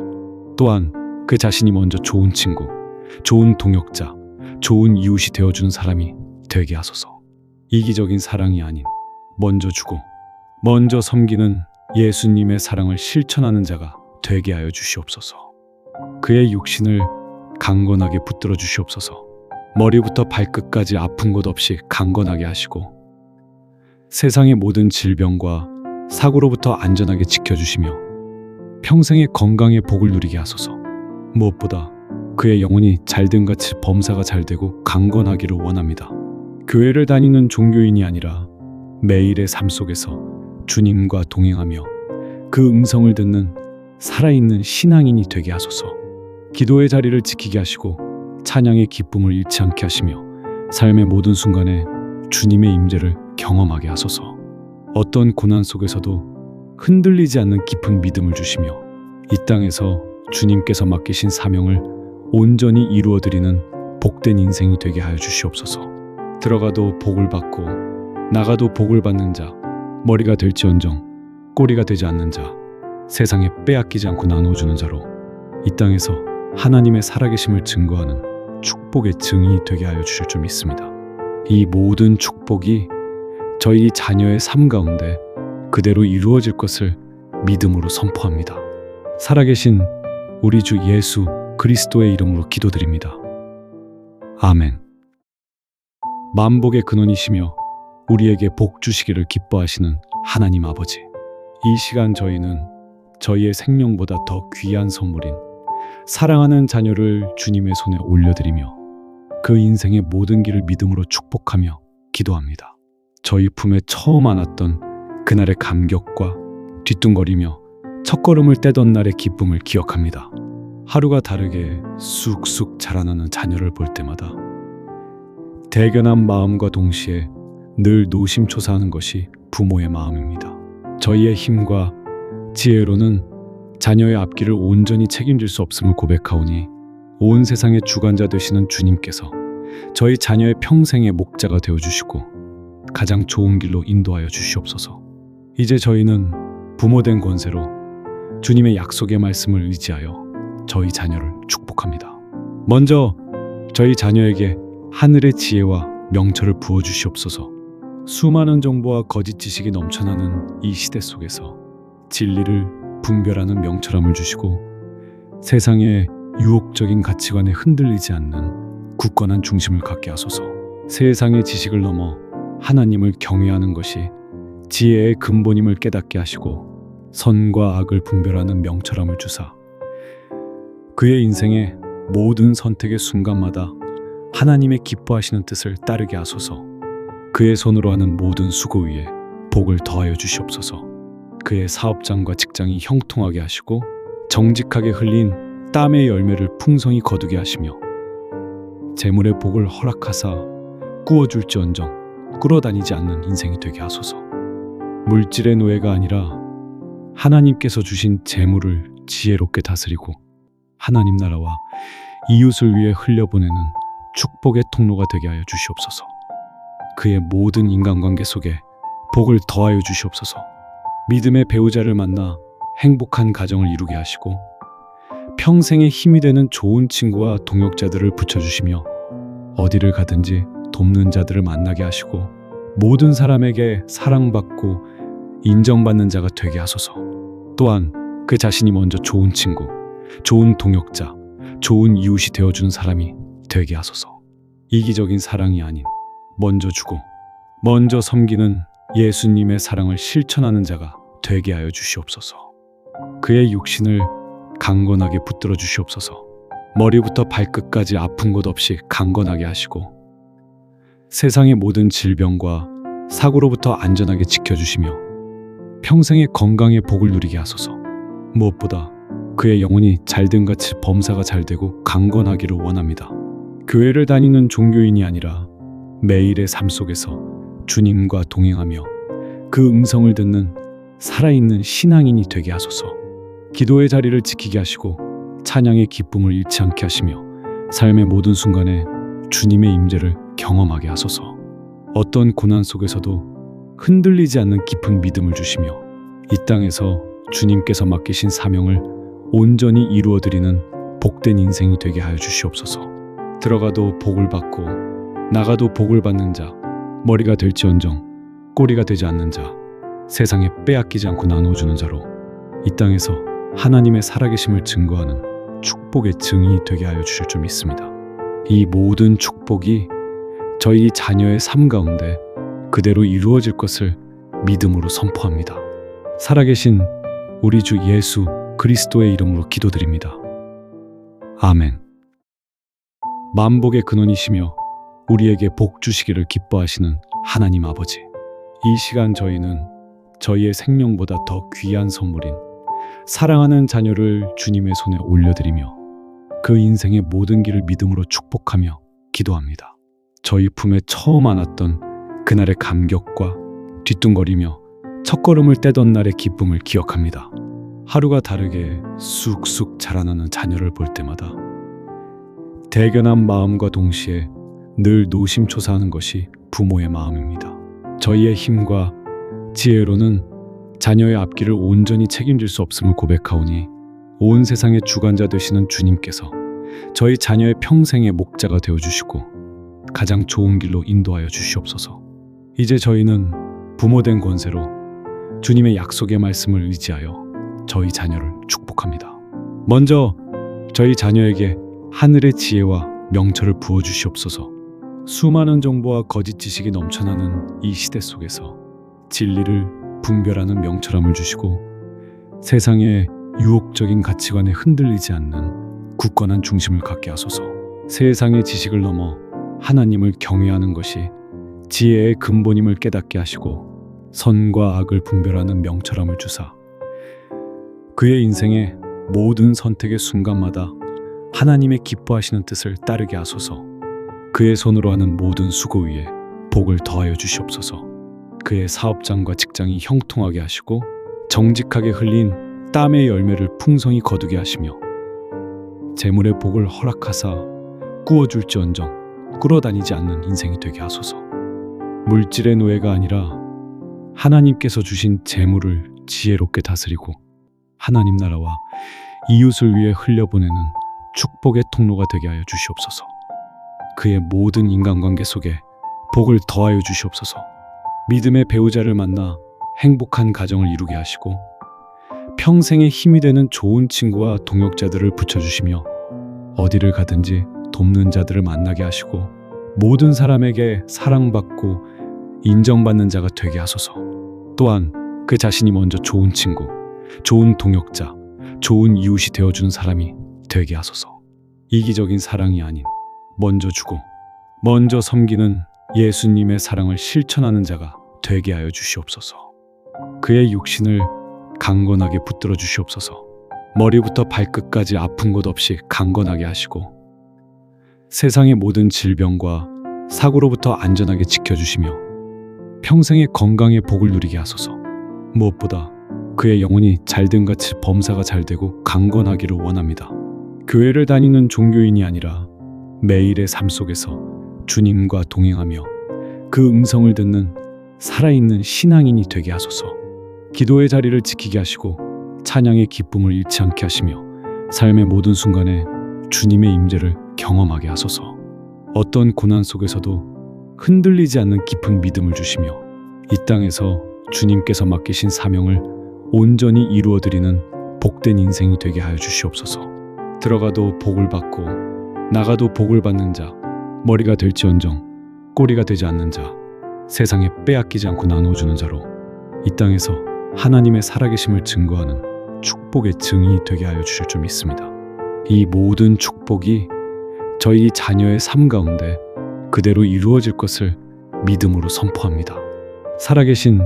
또한 그 자신이 먼저 좋은 친구, 좋은 동역자, 좋은 이웃이 되어주는 사람이 되게 하소서. 이기적인 사랑이 아닌 먼저 주고 먼저 섬기는 예수님의 사랑을 실천하는 자가 되게 하여 주시옵소서. 그의 육신을 강건하게 붙들어 주시옵소서. 머리부터 발끝까지 아픈 곳 없이 강건하게 하시고 세상의 모든 질병과 사고로부터 안전하게 지켜주시며 평생의 건강의 복을 누리게 하소서. 무엇보다 그의 영혼이 잘됨같이 범사가 잘되고 강건하기를 원합니다. 교회를 다니는 종교인이 아니라 매일의 삶 속에서 주님과 동행하며 그 음성을 듣는 살아있는 신앙인이 되게 하소서. 기도의 자리를 지키게 하시고 찬양의 기쁨을 잃지 않게 하시며 삶의 모든 순간에 주님의 임재를 경험하게 하소서. 어떤 고난 속에서도 흔들리지 않는 깊은 믿음을 주시며 이 땅에서 주님께서 맡기신 사명을 온전히 이루어드리는 복된 인생이 되게 하여 주시옵소서. 들어가도 복을 받고 나가도 복을 받는 자, 머리가 될지언정 꼬리가 되지 않는 자, 세상에 빼앗기지 않고 나눠주는 자로 이 땅에서 하나님의 살아계심을 증거하는 축복의 증인이 되게 하여 주실 줄 믿습니다. 이 모든 축복이 저희 자녀의 삶 가운데 그대로 이루어질 것을 믿음으로 선포합니다. 살아계신 우리 주 예수 그리스도의 이름으로 기도드립니다. 아멘. 만복의 근원이시며 우리에게 복 주시기를 기뻐하시는 하나님 아버지, 이 시간 저희는 저희의 생명보다 더 귀한 선물인 사랑하는 자녀를 주님의 손에 올려드리며 그 인생의 모든 길을 믿음으로 축복하며 기도합니다. 저희 품에 처음 안았던 그날의 감격과 뒤뚱거리며 첫걸음을 떼던 날의 기쁨을 기억합니다. 하루가 다르게 쑥쑥 자라나는 자녀를 볼 때마다 대견한 마음과 동시에 늘 노심초사하는 것이 부모의 마음입니다. 저희의 힘과 지혜로는 자녀의 앞길을 온전히 책임질 수 없음을 고백하오니 온 세상의 주관자 되시는 주님께서 저희 자녀의 평생의 목자가 되어주시고 가장 좋은 길로 인도하여 주시옵소서. 이제 저희는 부모된 권세로 주님의 약속의 말씀을 의지하여 저희 자녀를 축복합니다. 먼저 저희 자녀에게 하늘의 지혜와 명철을 부어주시옵소서. 수많은 정보와 거짓 지식이 넘쳐나는 이 시대 속에서 진리를 분별하는 명철함을 주시고 세상의 유혹적인 가치관에 흔들리지 않는 굳건한 중심을 갖게 하소서. 세상의 지식을 넘어 하나님을 경외하는 것이 지혜의 근본임을 깨닫게 하시고 선과 악을 분별하는 명철함을 주사 그의 인생의 모든 선택의 순간마다 하나님의 기뻐하시는 뜻을 따르게 하소서. 그의 손으로 하는 모든 수고 위에 복을 더하여 주시옵소서. 그의 사업장과 직장이 형통하게 하시고 정직하게 흘린 땀의 열매를 풍성히 거두게 하시며 재물의 복을 허락하사 꾸어줄지언정 끌어다니지 않는 인생이 되게 하소서. 물질의 노예가 아니라 하나님께서 주신 재물을 지혜롭게 다스리고 하나님 나라와 이웃을 위해 흘려보내는 축복의 통로가 되게 하여 주시옵소서. 그의 모든 인간관계 속에 복을 더하여 주시옵소서. 믿음의 배우자를 만나 행복한 가정을 이루게 하시고 평생의 힘이 되는 좋은 친구와 동역자들을 붙여주시며 어디를 가든지 돕는 자들을 만나게 하시고 모든 사람에게 사랑받고 인정받는 자가 되게 하소서. 또한 그 자신이 먼저 좋은 친구, 좋은 동역자, 좋은 이웃이 되어주는 사람이 되게 하소서. 이기적인 사랑이 아닌 먼저 주고 먼저 섬기는 예수님의 사랑을 실천하는 자가 되게 하여 주시옵소서. 그의 육신을 강건하게 붙들어 주시옵소서. 머리부터 발끝까지 아픈 곳 없이 강건하게 하시고 세상의 모든 질병과 사고로부터 안전하게 지켜주시며 평생의 건강의 복을 누리게 하소서. 무엇보다 그의 영혼이 잘됨같이 범사가 잘되고 강건하기를 원합니다. 교회를 다니는 종교인이 아니라 매일의 삶 속에서 주님과 동행하며 그 음성을 듣는 살아있는 신앙인이 되게 하소서. 기도의 자리를 지키게 하시고 찬양의 기쁨을 잃지 않게 하시며 삶의 모든 순간에 주님의 임재를 경험하게 하소서. 어떤 고난 속에서도 흔들리지 않는 깊은 믿음을 주시며 이 땅에서 주님께서 맡기신 사명을 온전히 이루어드리는 복된 인생이 되게 하여 주시옵소서. 들어가도 복을 받고 나가도 복을 받는 자, 머리가 될지언정 꼬리가 되지 않는 자, 세상에 빼앗기지 않고 나눠주는 자로 이 땅에서 하나님의 살아계심을 증거하는 축복의 증인이 되게 하여 주실 줄 믿습니다. 이 모든 축복이 저희 자녀의 삶 가운데 그대로 이루어질 것을 믿음으로 선포합니다. 살아계신 우리 주 예수 그리스도의 이름으로 기도드립니다. 아멘. 만복의 근원이시며 우리에게 복 주시기를 기뻐하시는 하나님 아버지, 이 시간 저희는 저희의 생명보다 더 귀한 선물인 사랑하는 자녀를 주님의 손에 올려드리며 그 인생의 모든 길을 믿음으로 축복하며 기도합니다. 저희 품에 처음 안았던 그날의 감격과 뒤뚱거리며 첫걸음을 떼던 날의 기쁨을 기억합니다. 하루가 다르게 쑥쑥 자라나는 자녀를 볼 때마다 대견한 마음과 동시에 늘 노심초사하는 것이 부모의 마음입니다. 저희의 힘과 지혜로는 자녀의 앞길을 온전히 책임질 수 없음을 고백하오니 온 세상의 주관자 되시는 주님께서 저희 자녀의 평생의 목자가 되어주시고 가장 좋은 길로 인도하여 주시옵소서. 이제 저희는 부모된 권세로 주님의 약속의 말씀을 의지하여 저희 자녀를 축복합니다. 먼저 저희 자녀에게 하늘의 지혜와 명철을 부어주시옵소서. 수많은 정보와 거짓 지식이 넘쳐나는 이 시대 속에서 진리를 분별하는 명철함을 주시고 세상의 유혹적인 가치관에 흔들리지 않는 굳건한 중심을 갖게 하소서. 세상의 지식을 넘어 하나님을 경외하는 것이 지혜의 근본임을 깨닫게 하시고 선과 악을 분별하는 명철함을 주사 그의 인생의 모든 선택의 순간마다 하나님의 기뻐하시는 뜻을 따르게 하소서. 그의 손으로 하는 모든 수고 위에 복을 더하여 주시옵소서. 그의 사업장과 직장이 형통하게 하시고 정직하게 흘린 땀의 열매를 풍성히 거두게 하시며 재물의 복을 허락하사 꾸어줄지언정 끌어다니지 않는 인생이 되게 하소서. 물질의 노예가 아니라 하나님께서 주신 재물을 지혜롭게 다스리고 하나님 나라와 이웃을 위해 흘려보내는 축복의 통로가 되게 하여 주시옵소서. 그의 모든 인간관계 속에 복을 더하여 주시옵소서. 믿음의 배우자를 만나 행복한 가정을 이루게 하시고 평생의 힘이 되는 좋은 친구와 동역자들을 붙여주시며 어디를 가든지 돕는 자들을 만나게 하시고 모든 사람에게 사랑받고 인정받는 자가 되게 하소서. 또한 그 자신이 먼저 좋은 친구, 좋은 동역자, 좋은 이웃이 되어주는 사람이 되게 하소서. 이기적인 사랑이 아닌 먼저 주고 먼저 섬기는 예수님의 사랑을 실천하는 자가 되게 하여 주시옵소서. 그의 육신을 강건하게 붙들어 주시옵소서. 머리부터 발끝까지 아픈 곳 없이 강건하게 하시고 세상의 모든 질병과 사고로부터 안전하게 지켜주시며 평생의 건강의 복을 누리게 하소서. 무엇보다 그의 영혼이 잘됨같이 범사가 잘되고 강건하기를 원합니다. 교회를 다니는 종교인이 아니라 매일의 삶 속에서 주님과 동행하며 그 음성을 듣는 살아있는 신앙인이 되게 하소서. 기도의 자리를 지키게 하시고 찬양의 기쁨을 잃지 않게 하시며 삶의 모든 순간에 주님의 임재를 경험하게 하소서. 어떤 고난 속에서도 흔들리지 않는 깊은 믿음을 주시며 이 땅에서 주님께서 맡기신 사명을 온전히 이루어드리는 복된 인생이 되게 하여 주시옵소서. 들어가도 복을 받고 나가도 복을 받는 자, 머리가 될지언정 꼬리가 되지 않는 자, 세상에 빼앗기지 않고 나눠주는 자로 이 땅에서 하나님의 살아계심을 증거하는 축복의 증인이 되게 하여 주실 줄 믿습니다. 이 모든 축복이 저희 자녀의 삶 가운데 그대로 이루어질 것을 믿음으로 선포합니다. 살아계신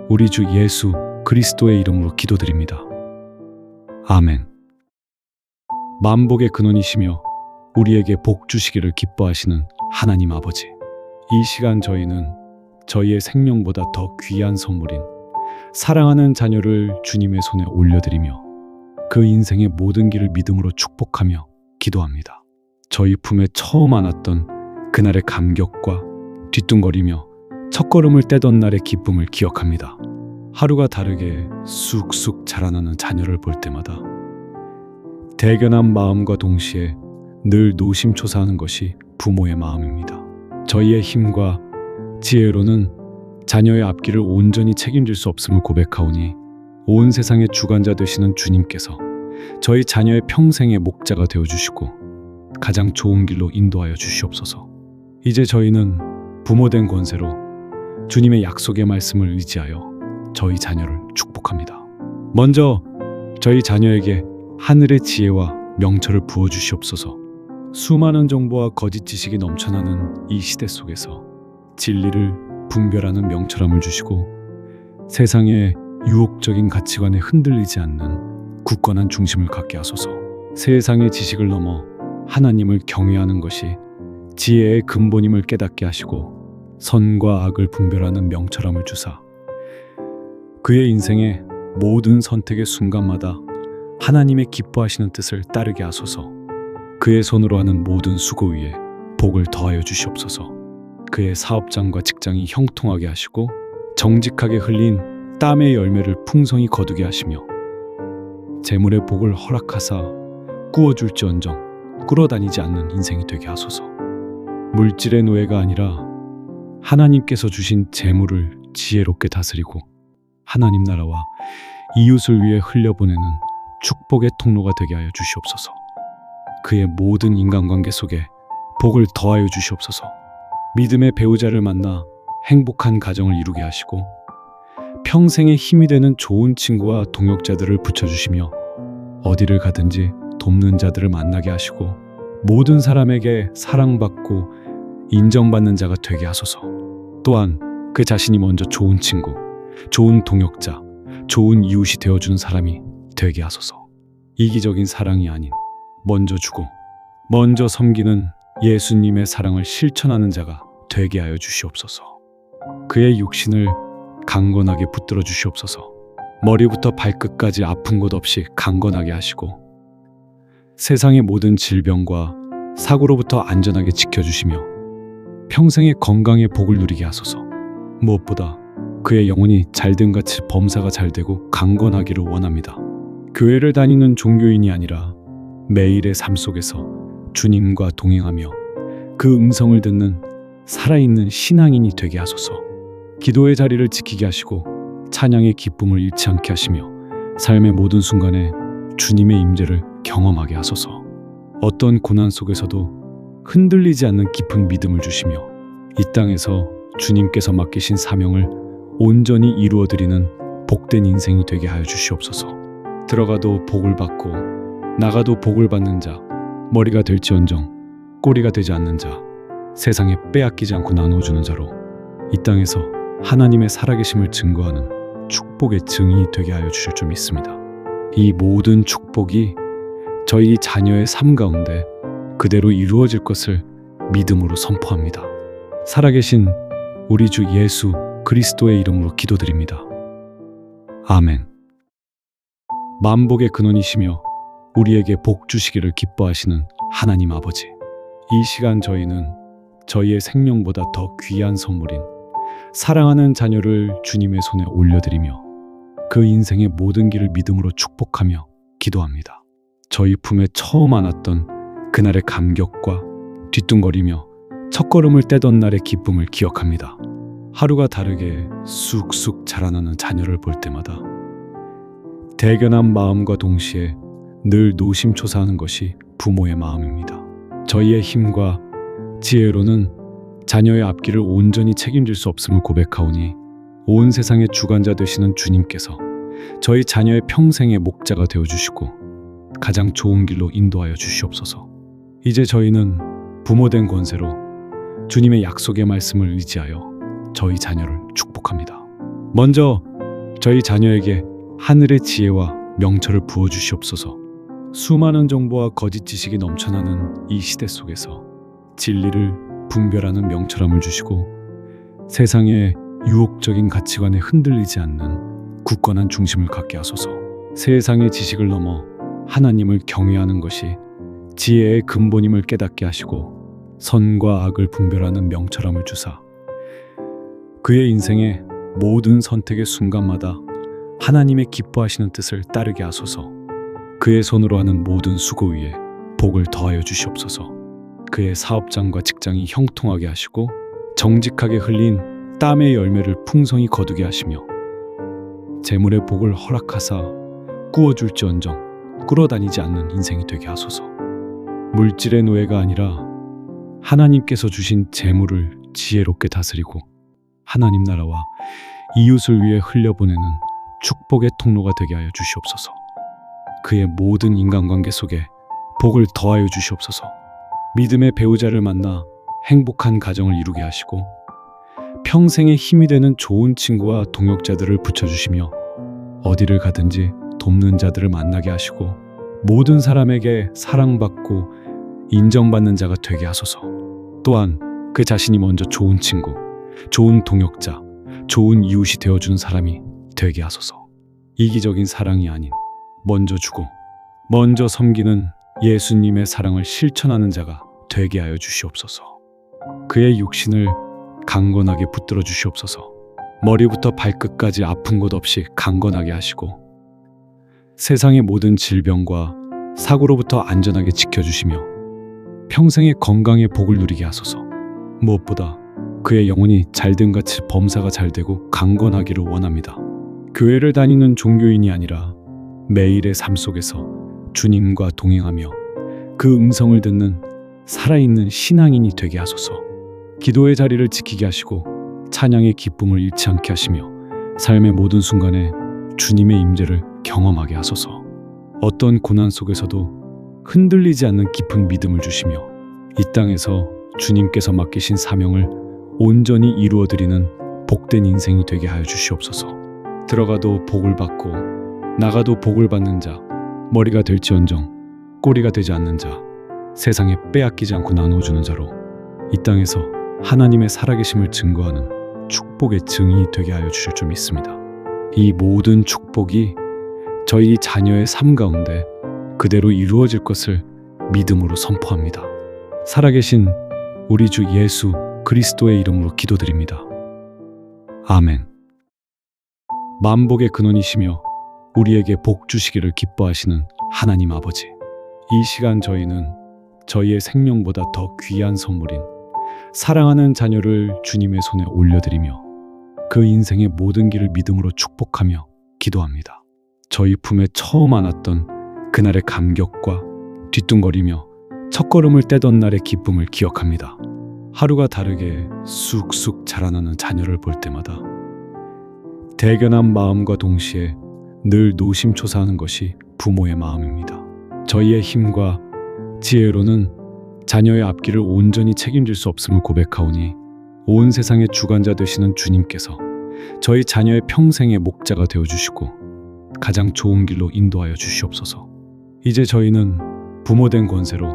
우리 주 예수 그리스도의 이름으로 기도드립니다. 아멘. 만복의 근원이시며 우리에게 복 주시기를 기뻐하시는 하나님 아버지, 이 시간 저희는 저희의 생명보다 더 귀한 선물인 사랑하는 자녀를 주님의 손에 올려드리며 그 인생의 모든 길을 믿음으로 축복하며 기도합니다. 저희 품에 처음 안았던 그날의 감격과 뒤뚱거리며 첫걸음을 떼던 날의 기쁨을 기억합니다. 하루가 다르게 쑥쑥 자라나는 자녀를 볼 때마다 대견한 마음과 동시에 늘 노심초사하는 것이 부모의 마음입니다. 저희의 힘과 지혜로는 자녀의 앞길을 온전히 책임질 수 없음을 고백하오니 온 세상의 주관자 되시는 주님께서 저희 자녀의 평생의 목자가 되어주시고 가장 좋은 길로 인도하여 주시옵소서. 이제 저희는 부모된 권세로 주님의 약속의 말씀을 의지하여 저희 자녀를 축복합니다. 먼저 저희 자녀에게 하늘의 지혜와 명철을 부어주시옵소서. 수많은 정보와 거짓 지식이 넘쳐나는 이 시대 속에서 진리를 분별하는 명철함을 주시고 세상의 유혹적인 가치관에 흔들리지 않는 굳건한 중심을 갖게 하소서. 세상의 지식을 넘어 하나님을 경외하는 것이 지혜의 근본임을 깨닫게 하시고 선과 악을 분별하는 명철함을 주사 그의 인생의 모든 선택의 순간마다 하나님의 기뻐하시는 뜻을 따르게 하소서. 그의 손으로 하는 모든 수고 위에 복을 더하여 주시옵소서. 그의 사업장과 직장이 형통하게 하시고 정직하게 흘린 땀의 열매를 풍성히 거두게 하시며 재물의 복을 허락하사 꾸어줄지언정 끌어다니지 않는 인생이 되게 하소서. 물질의 노예가 아니라 하나님께서 주신 재물을 지혜롭게 다스리고 하나님 나라와 이웃을 위해 흘려보내는 축복의 통로가 되게 하여 주시옵소서. 그의 모든 인간관계 속에 복을 더하여 주시옵소서. 믿음의 배우자를 만나 행복한 가정을 이루게 하시고 평생의 힘이 되는 좋은 친구와 동역자들을 붙여주시며 어디를 가든지 돕는 자들을 만나게 하시고 모든 사람에게 사랑받고 인정받는 자가 되게 하소서. 또한 그 자신이 먼저 좋은 친구, 좋은 동역자, 좋은 이웃이 되어주는 사람이 되게 하소서. 이기적인 사랑이 아닌 먼저 주고 먼저 섬기는 예수님의 사랑을 실천하는 자가 되게 하여 주시옵소서. 그의 육신을 강건하게 붙들어 주시옵소서. 머리부터 발끝까지 아픈 곳 없이 강건하게 하시고 세상의 모든 질병과 사고로부터 안전하게 지켜주시며 평생의 건강의 복을 누리게 하소서. 무엇보다 그의 영혼이 잘됨같이 범사가 잘되고 강건하기를 원합니다. 교회를 다니는 종교인이 아니라 매일의 삶 속에서 주님과 동행하며 그 음성을 듣는 살아있는 신앙인이 되게 하소서. 기도의 자리를 지키게 하시고 찬양의 기쁨을 잃지 않게 하시며 삶의 모든 순간에 주님의 임재를 경험하게 하소서. 어떤 고난 속에서도 흔들리지 않는 깊은 믿음을 주시며 이 땅에서 주님께서 맡기신 사명을 온전히 이루어드리는 복된 인생이 되게 하여 주시옵소서. 들어가도 복을 받고 나가도 복을 받는 자, 머리가 될지언정 꼬리가 되지 않는 자, 세상에 빼앗기지 않고 나눠주는 자로 이 땅에서 하나님의 살아계심을 증거하는 축복의 증인이 되게 하여 주실 줄 믿습니다. 이 모든 축복이 저희 자녀의 삶 가운데 그대로 이루어질 것을 믿음으로 선포합니다. 살아계신 우리 주 예수 그리스도의 이름으로 기도드립니다. 아멘. 만복의 근원이시며 우리에게 복 주시기를 기뻐하시는 하나님 아버지, 이 시간 저희는 저희의 생명보다 더 귀한 선물인 사랑하는 자녀를 주님의 손에 올려드리며 그 인생의 모든 길을 믿음으로 축복하며 기도합니다. 저희 품에 처음 안았던 그날의 감격과 뒤뚱거리며 첫걸음을 떼던 날의 기쁨을 기억합니다. 하루가 다르게 쑥쑥 자라나는 자녀를 볼 때마다 대견한 마음과 동시에 늘 노심초사하는 것이 부모의 마음입니다. 저희의 힘과 지혜로는 자녀의 앞길을 온전히 책임질 수 없음을 고백하오니 온 세상의 주관자 되시는 주님께서 저희 자녀의 평생의 목자가 되어주시고 가장 좋은 길로 인도하여 주시옵소서. 이제 저희는 부모된 권세로 주님의 약속의 말씀을 의지하여 저희 자녀를 축복합니다. 먼저 저희 자녀에게 하늘의 지혜와 명철을 부어주시옵소서. 수많은 정보와 거짓 지식이 넘쳐나는 이 시대 속에서 진리를 분별하는 명철함을 주시고 세상의 유혹적인 가치관에 흔들리지 않는 굳건한 중심을 갖게 하소서. 세상의 지식을 넘어 하나님을 경외하는 것이 지혜의 근본임을 깨닫게 하시고 선과 악을 분별하는 명철함을 주사 그의 인생의 모든 선택의 순간마다 하나님의 기뻐하시는 뜻을 따르게 하소서. 그의 손으로 하는 모든 수고 위에 복을 더하여 주시옵소서. 그의 사업장과 직장이 형통하게 하시고 정직하게 흘린 땀의 열매를 풍성히 거두게 하시며 재물의 복을 허락하사 꾸어줄지언정 끌어다니지 않는 인생이 되게 하소서. 물질의 노예가 아니라 하나님께서 주신 재물을 지혜롭게 다스리고 하나님 나라와 이웃을 위해 흘려보내는 축복의 통로가 되게 하여 주시옵소서. 그의 모든 인간관계 속에 복을 더하여 주시옵소서. 믿음의 배우자를 만나 행복한 가정을 이루게 하시고 평생의 힘이 되는 좋은 친구와 동역자들을 붙여주시며 어디를 가든지 돕는 자들을 만나게 하시고 모든 사람에게 사랑받고 인정받는 자가 되게 하소서. 또한 그 자신이 먼저 좋은 친구, 좋은 동역자, 좋은 이웃이 되어주는 사람이 되게 하소서. 이기적인 사랑이 아닌 먼저 주고 먼저 섬기는 예수님의 사랑을 실천하는 자가 되게 하여 주시옵소서. 그의 육신을 강건하게 붙들어 주시옵소서. 머리부터 발끝까지 아픈 곳 없이 강건하게 하시고 세상의 모든 질병과 사고로부터 안전하게 지켜주시며 평생의 건강의 복을 누리게 하소서. 무엇보다 그의 영혼이 잘됨같이 범사가 잘되고 강건하기를 원합니다. 교회를 다니는 종교인이 아니라 매일의 삶 속에서 주님과 동행하며 그 음성을 듣는 살아있는 신앙인이 되게 하소서. 기도의 자리를 지키게 하시고 찬양의 기쁨을 잃지 않게 하시며 삶의 모든 순간에 주님의 임재를 경험하게 하소서. 어떤 고난 속에서도 흔들리지 않는 깊은 믿음을 주시며 이 땅에서 주님께서 맡기신 사명을 온전히 이루어드리는 복된 인생이 되게 하여 주시옵소서. 들어가도 복을 받고 나가도 복을 받는 자, 머리가 될지언정 꼬리가 되지 않는 자, 세상에 빼앗기지 않고 나눠주는 자로 이 땅에서 하나님의 살아계심을 증거하는 축복의 증인이 되게 하여 주실 줄 믿습니다. 이 모든 축복이 저희 자녀의 삶 가운데 그대로 이루어질 것을 믿음으로 선포합니다. 살아계신 우리 주 예수 그리스도의 이름으로 기도드립니다. 아멘. 만복의 근원이시며 우리에게 복 주시기를 기뻐하시는 하나님 아버지, 이 시간 저희는 저희의 생명보다 더 귀한 선물인 사랑하는 자녀를 주님의 손에 올려드리며 그 인생의 모든 길을 믿음으로 축복하며 기도합니다. 저희 품에 처음 안았던 그날의 감격과 뒤뚱거리며 첫걸음을 떼던 날의 기쁨을 기억합니다. 하루가 다르게 쑥쑥 자라나는 자녀를 볼 때마다 대견한 마음과 동시에 늘 노심초사하는 것이 부모의 마음입니다. 저희의 힘과 지혜로는 자녀의 앞길을 온전히 책임질 수 없음을 고백하오니 온 세상의 주관자 되시는 주님께서 저희 자녀의 평생의 목자가 되어주시고 가장 좋은 길로 인도하여 주시옵소서. 이제 저희는 부모된 권세로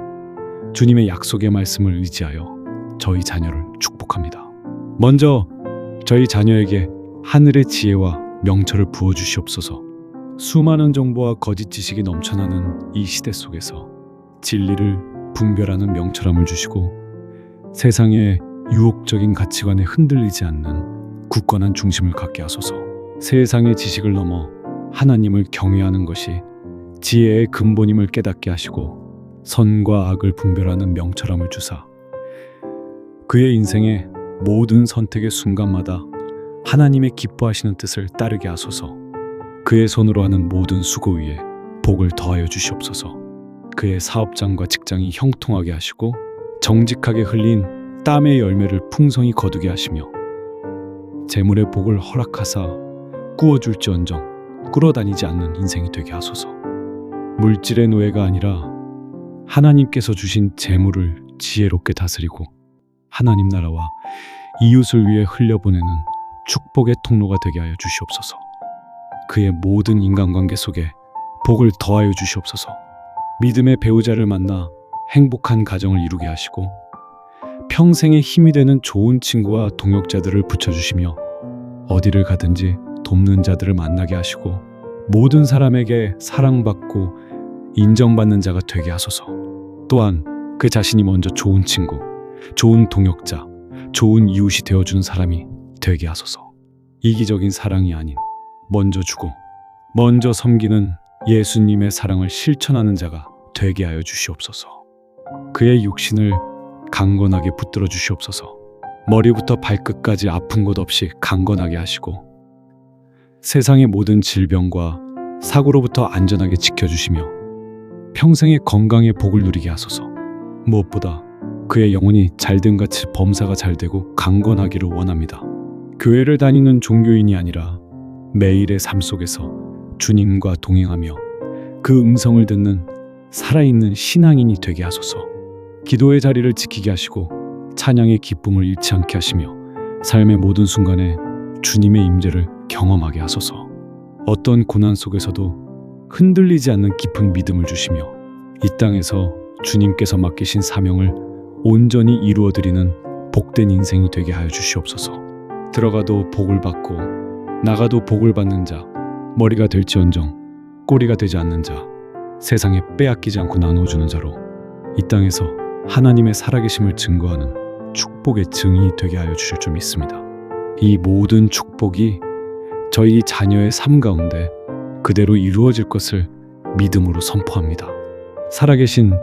주님의 약속의 말씀을 의지하여 저희 자녀를 축복합니다. 먼저 저희 자녀에게 하늘의 지혜와 명철을 부어주시옵소서. 수많은 정보와 거짓 지식이 넘쳐나는 이 시대 속에서 진리를 분별하는 명철함을 주시고 세상의 유혹적인 가치관에 흔들리지 않는 굳건한 중심을 갖게 하소서. 세상의 지식을 넘어 하나님을 경외하는 것이 지혜의 근본임을 깨닫게 하시고 선과 악을 분별하는 명철함을 주사 그의 인생의 모든 선택의 순간마다 하나님의 기뻐하시는 뜻을 따르게 하소서. 그의 손으로 하는 모든 수고 위에 복을 더하여 주시옵소서. 그의 사업장과 직장이 형통하게 하시고 정직하게 흘린 땀의 열매를 풍성히 거두게 하시며 재물의 복을 허락하사 꾸어줄지언정 꿇어다니지 않는 인생이 되게 하소서. 물질의 노예가 아니라 하나님께서 주신 재물을 지혜롭게 다스리고 하나님 나라와 이웃을 위해 흘려보내는 축복의 통로가 되게 하여 주시옵소서. 그의 모든 인간관계 속에 복을 더하여 주시옵소서. 믿음의 배우자를 만나 행복한 가정을 이루게 하시고 평생의 힘이 되는 좋은 친구와 동역자들을 붙여주시며 어디를 가든지 돕는 자들을 만나게 하시고 모든 사람에게 사랑받고 인정받는 자가 되게 하소서. 또한 그 자신이 먼저 좋은 친구, 좋은 동역자, 좋은 이웃이 되어주는 사람이 되게 하소서. 이기적인 사랑이 아닌 먼저 주고 먼저 섬기는 예수님의 사랑을 실천하는 자가 되게 하여 주시옵소서. 그의 육신을 강건하게 붙들어 주시옵소서. 머리부터 발끝까지 아픈 곳 없이 강건하게 하시고 세상의 모든 질병과 사고로부터 안전하게 지켜주시며 평생의 건강의 복을 누리게 하소서. 무엇보다 그의 영혼이 잘됨같이 범사가 잘되고 강건하기를 원합니다. 교회를 다니는 종교인이 아니라 매일의 삶 속에서 주님과 동행하며 그 음성을 듣는 살아있는 신앙인이 되게 하소서. 기도의 자리를 지키게 하시고 찬양의 기쁨을 잃지 않게 하시며 삶의 모든 순간에 주님의 임재를 경험하게 하소서. 어떤 고난 속에서도 흔들리지 않는 깊은 믿음을 주시며 이 땅에서 주님께서 맡기신 사명을 온전히 이루어드리는 복된 인생이 되게 하여 주시옵소서. 들어가도 복을 받고 나가도 복을 받는 자, 머리가 될지언정 꼬리가 되지 않는 자, 세상에 빼앗기지 않고 나눠주는 자로 이 땅에서 하나님의 살아계심을 증거하는 축복의 증인이 되게 하여 주실 줄 믿습니다. 이 모든 축복이 저희 자녀의 삶 가운데 그대로 이루어질 것을 믿음으로 선포합니다. 살아계신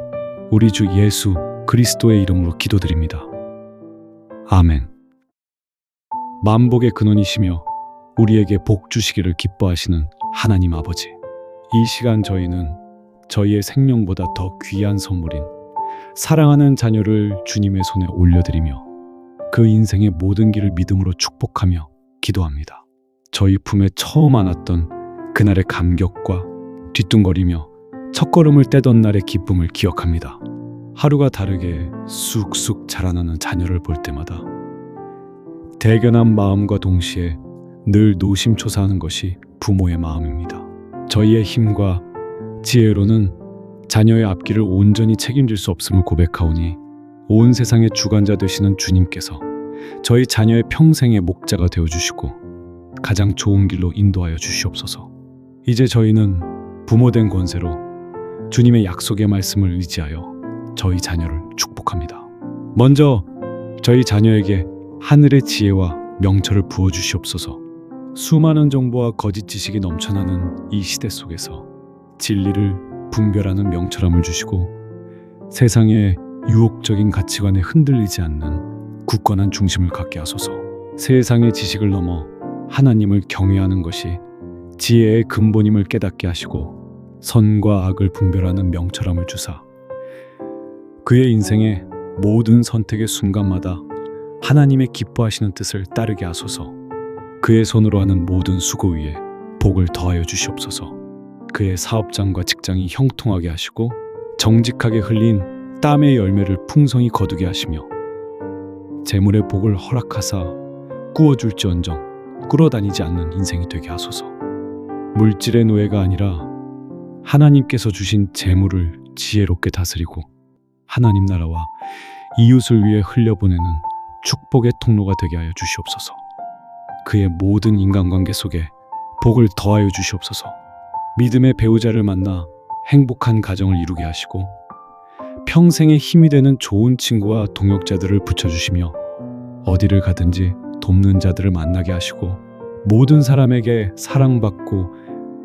우리 주 예수 그리스도의 이름으로 기도드립니다. 아멘. 만복의 근원이시며 우리에게 복 주시기를 기뻐하시는 하나님 아버지, 이 시간 저희는 저희의 생명보다 더 귀한 선물인 사랑하는 자녀를 주님의 손에 올려드리며 그 인생의 모든 길을 믿음으로 축복하며 기도합니다. 저희 품에 처음 안았던 그날의 감격과 뒤뚱거리며 첫걸음을 떼던 날의 기쁨을 기억합니다. 하루가 다르게 쑥쑥 자라나는 자녀를 볼 때마다 대견한 마음과 동시에 늘 노심초사하는 것이 부모의 마음입니다. 저희의 힘과 지혜로는 자녀의 앞길을 온전히 책임질 수 없음을 고백하오니 온 세상의 주관자 되시는 주님께서 저희 자녀의 평생의 목자가 되어주시고 가장 좋은 길로 인도하여 주시옵소서. 이제 저희는 부모된 권세로 주님의 약속의 말씀을 의지하여 저희 자녀를 축복합니다. 먼저 저희 자녀에게 하늘의 지혜와 명철을 부어주시옵소서. 수많은 정보와 거짓 지식이 넘쳐나는 이 시대 속에서 진리를 분별하는 명철함을 주시고 세상의 유혹적인 가치관에 흔들리지 않는 굳건한 중심을 갖게 하소서. 세상의 지식을 넘어 하나님을 경외하는 것이 지혜의 근본임을 깨닫게 하시고 선과 악을 분별하는 명철함을 주사 그의 인생의 모든 선택의 순간마다 하나님의 기뻐하시는 뜻을 따르게 하소서. 그의 손으로 하는 모든 수고 위에 복을 더하여 주시옵소서. 그의 사업장과 직장이 형통하게 하시고 정직하게 흘린 땀의 열매를 풍성히 거두게 하시며 재물의 복을 허락하사 꾸어줄지언정 꿇어다니지 않는 인생이 되게 하소서. 물질의 노예가 아니라 하나님께서 주신 재물을 지혜롭게 다스리고 하나님 나라와 이웃을 위해 흘려보내는 축복의 통로가 되게 하여 주시옵소서. 그의 모든 인간관계 속에 복을 더하여 주시옵소서. 믿음의 배우자를 만나 행복한 가정을 이루게 하시고 평생의 힘이 되는 좋은 친구와 동역자들을 붙여주시며 어디를 가든지 돕는 자들을 만나게 하시고 모든 사람에게 사랑받고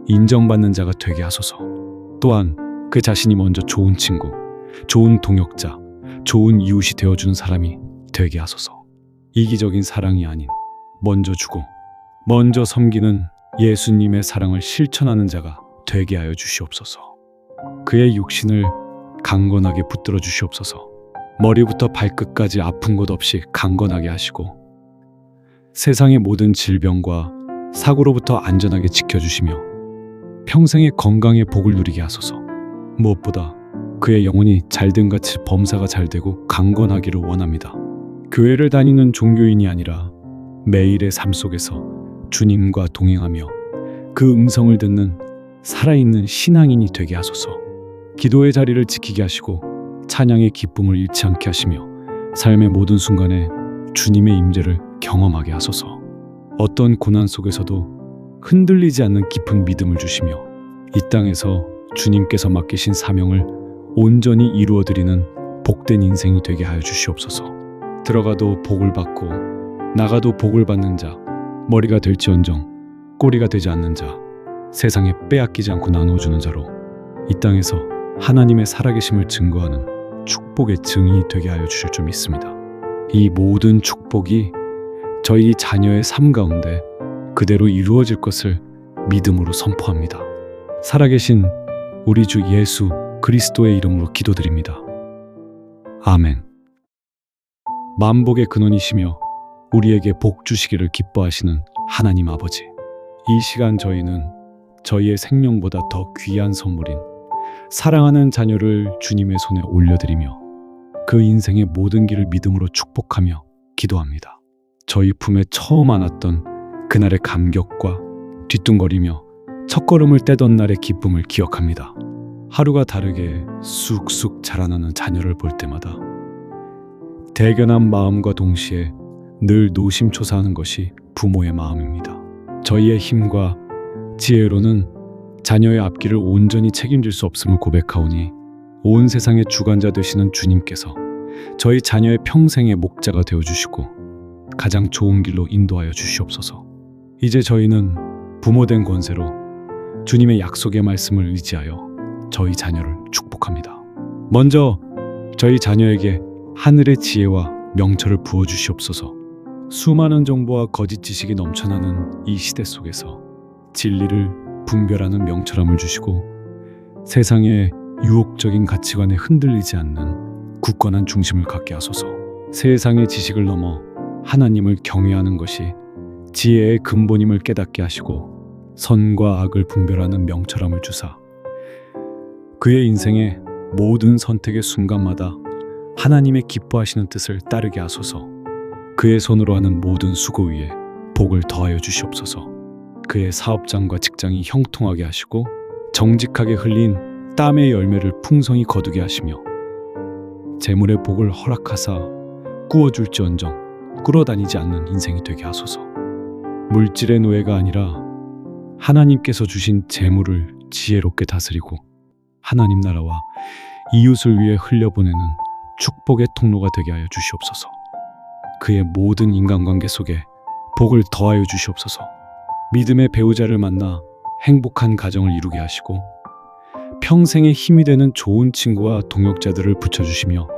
인정받는 자가 되게 하소서. 또한 그 자신이 먼저 좋은 친구, 좋은 동역자, 좋은 이웃이 되어주는 사람이 되게 하소서. 이기적인 사랑이 아닌 먼저 주고 먼저 섬기는 예수님의 사랑을 실천하는 자가 되게 하여 주시옵소서. 그의 육신을 강건하게 붙들어 주시옵소서. 머리부터 발끝까지 아픈 곳 없이 강건하게 하시고 세상의 모든 질병과 사고로부터 안전하게 지켜주시며 평생의 건강의 복을 누리게 하소서. 무엇보다 그의 영혼이 잘됨같이 범사가 잘되고 강건하기를 원합니다. 교회를 다니는 종교인이 아니라 매일의 삶 속에서 주님과 동행하며 그 음성을 듣는 살아있는 신앙인이 되게 하소서. 기도의 자리를 지키게 하시고 찬양의 기쁨을 잃지 않게 하시며 삶의 모든 순간에 주님의 임재를 경험하게 하소서. 어떤 고난 속에서도 흔들리지 않는 깊은 믿음을 주시며 이 땅에서 주님께서 맡기신 사명을 온전히 이루어드리는 복된 인생이 되게 하여 주시옵소서. 들어가도 복을 받고 나가도 복을 받는 자, 머리가 될지언정 꼬리가 되지 않는 자, 세상에 빼앗기지 않고 나누어주는 자로 이 땅에서 하나님의 살아계심을 증거하는 축복의 증인이 되게 하여 주실 줄 믿습니다. 이 모든 축복이 저희 자녀의 삶 가운데 그대로 이루어질 것을 믿음으로 선포합니다. 살아계신 우리 주 예수 그리스도의 이름으로 기도드립니다. 아멘. 만복의 근원이시며 우리에게 복 주시기를 기뻐하시는 하나님 아버지, 이 시간 저희는 저희의 생명보다 더 귀한 선물인 사랑하는 자녀를 주님의 손에 올려드리며 그 인생의 모든 길을 믿음으로 축복하며 기도합니다. 저희 품에 처음 안았던 그날의 감격과 뒤뚱거리며 첫걸음을 떼던 날의 기쁨을 기억합니다. 하루가 다르게 쑥쑥 자라나는 자녀를 볼 때마다 대견한 마음과 동시에 늘 노심초사하는 것이 부모의 마음입니다. 저희의 힘과 지혜로는 자녀의 앞길을 온전히 책임질 수 없음을 고백하오니 온 세상의 주관자 되시는 주님께서 저희 자녀의 평생의 목자가 되어주시고 가장 좋은 길로 인도하여 주시옵소서. 이제 저희는 부모된 권세로 주님의 약속의 말씀을 의지하여 저희 자녀를 축복합니다. 먼저 저희 자녀에게 하늘의 지혜와 명철을 부어주시옵소서. 수많은 정보와 거짓 지식이 넘쳐나는 이 시대 속에서 진리를 분별하는 명철함을 주시고 세상의 유혹적인 가치관에 흔들리지 않는 굳건한 중심을 갖게 하소서. 세상의 지식을 넘어 하나님을 경외하는 것이 지혜의 근본임을 깨닫게 하시고 선과 악을 분별하는 명철함을 주사 그의 인생의 모든 선택의 순간마다 하나님의 기뻐하시는 뜻을 따르게 하소서. 그의 손으로 하는 모든 수고 위에 복을 더하여 주시옵소서. 그의 사업장과 직장이 형통하게 하시고 정직하게 흘린 땀의 열매를 풍성히 거두게 하시며 재물의 복을 허락하사 꾸어줄지언정 꿇어다니지 않는 인생이 되게 하소서. 물질의 노예가 아니라 하나님께서 주신 재물을 지혜롭게 다스리고 하나님 나라와 이웃을 위해 흘려보내는 축복의 통로가 되게 하여 주시옵소서. 그의 모든 인간관계 속에 복을 더하여 주시옵소서. 믿음의 배우자를 만나 행복한 가정을 이루게 하시고 평생의 힘이 되는 좋은 친구와 동역자들을 붙여주시며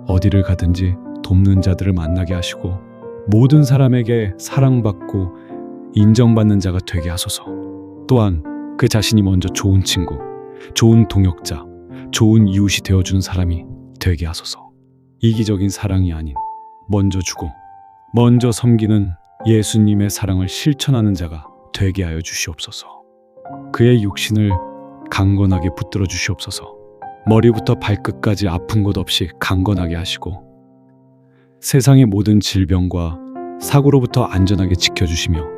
어디를 가든지 돕는 자들을 만나게 하시고 모든 사람에게 사랑받고 인정받는 자가 되게 하소서. 또한 그 자신이 먼저 좋은 친구, 좋은 동역자, 좋은 이웃이 되어주는 사람이 되게 하소서. 이기적인 사랑이 아닌 먼저 주고 먼저 섬기는 예수님의 사랑을 실천하는 자가 되게 하여 주시옵소서. 그의 육신을 강건하게 붙들어 주시옵소서. 머리부터 발끝까지 아픈 곳 없이 강건하게 하시고 세상의 모든 질병과 사고로부터 안전하게 지켜주시며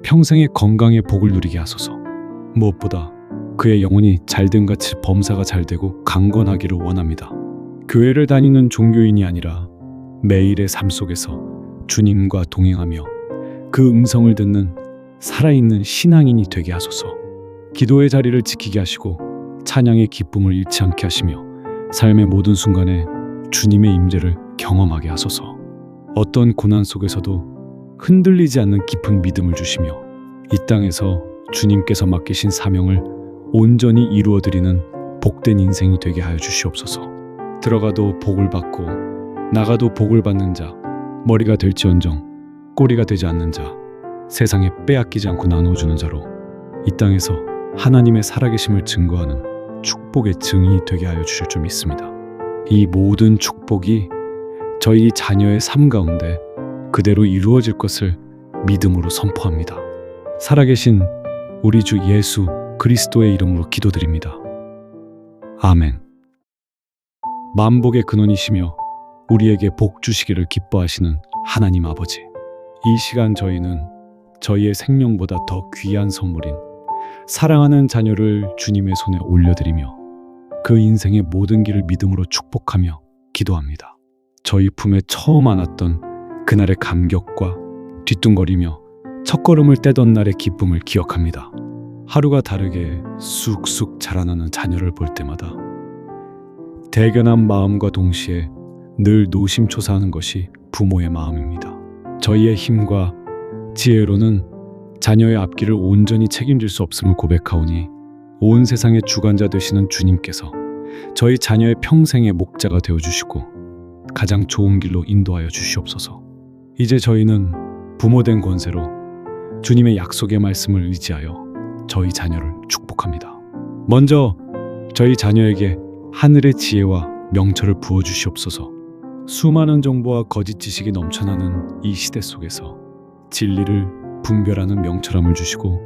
평생의 건강의 복을 누리게 하소서. 무엇보다 그의 영혼이 잘됨같이 범사가 잘되고 강건하기를 원합니다. 교회를 다니는 종교인이 아니라 매일의 삶 속에서 주님과 동행하며 그 음성을 듣는 살아있는 신앙인이 되게 하소서. 기도의 자리를 지키게 하시고 찬양의 기쁨을 잃지 않게 하시며 삶의 모든 순간에 주님의 임재를 경험하게 하소서. 어떤 고난 속에서도 흔들리지 않는 깊은 믿음을 주시며 이 땅에서 주님께서 맡기신 사명을 온전히 이루어드리는 복된 인생이 되게 하여 주시옵소서. 들어가도 복을 받고 나가도 복을 받는 자, 머리가 될지언정 꼬리가 되지 않는 자, 세상에 빼앗기지 않고 나누어주는 자로 이 땅에서 하나님의 살아계심을 증거하는 축복의 증인이 되게 하여 주실 줄 믿습니다. 이 모든 축복이 저희 자녀의 삶 가운데 그대로 이루어질 것을 믿음으로 선포합니다. 살아계신 우리 주 예수 그리스도의 이름으로 기도드립니다. 아멘. 만복의 근원이시며 우리에게 복 주시기를 기뻐하시는 하나님 아버지, 이 시간 저희는 저희의 생명보다 더 귀한 선물인 사랑하는 자녀를 주님의 손에 올려드리며 그 인생의 모든 길을 믿음으로 축복하며 기도합니다. 저희 품에 처음 안았던 그날의 감격과 뒤뚱거리며 첫걸음을 떼던 날의 기쁨을 기억합니다. 하루가 다르게 쑥쑥 자라나는 자녀를 볼 때마다 대견한 마음과 동시에 늘 노심초사하는 것이 부모의 마음입니다. 저희의 힘과 지혜로는 자녀의 앞길을 온전히 책임질 수 없음을 고백하오니 온 세상의 주관자 되시는 주님께서 저희 자녀의 평생의 목자가 되어주시고 가장 좋은 길로 인도하여 주시옵소서. 이제 저희는 부모된 권세로 주님의 약속의 말씀을 의지하여 저희 자녀를 축복합니다. 먼저 저희 자녀에게 하늘의 지혜와 명철을 부어주시옵소서. 수많은 정보와 거짓 지식이 넘쳐나는 이 시대 속에서 진리를 분별하는 명철함을 주시고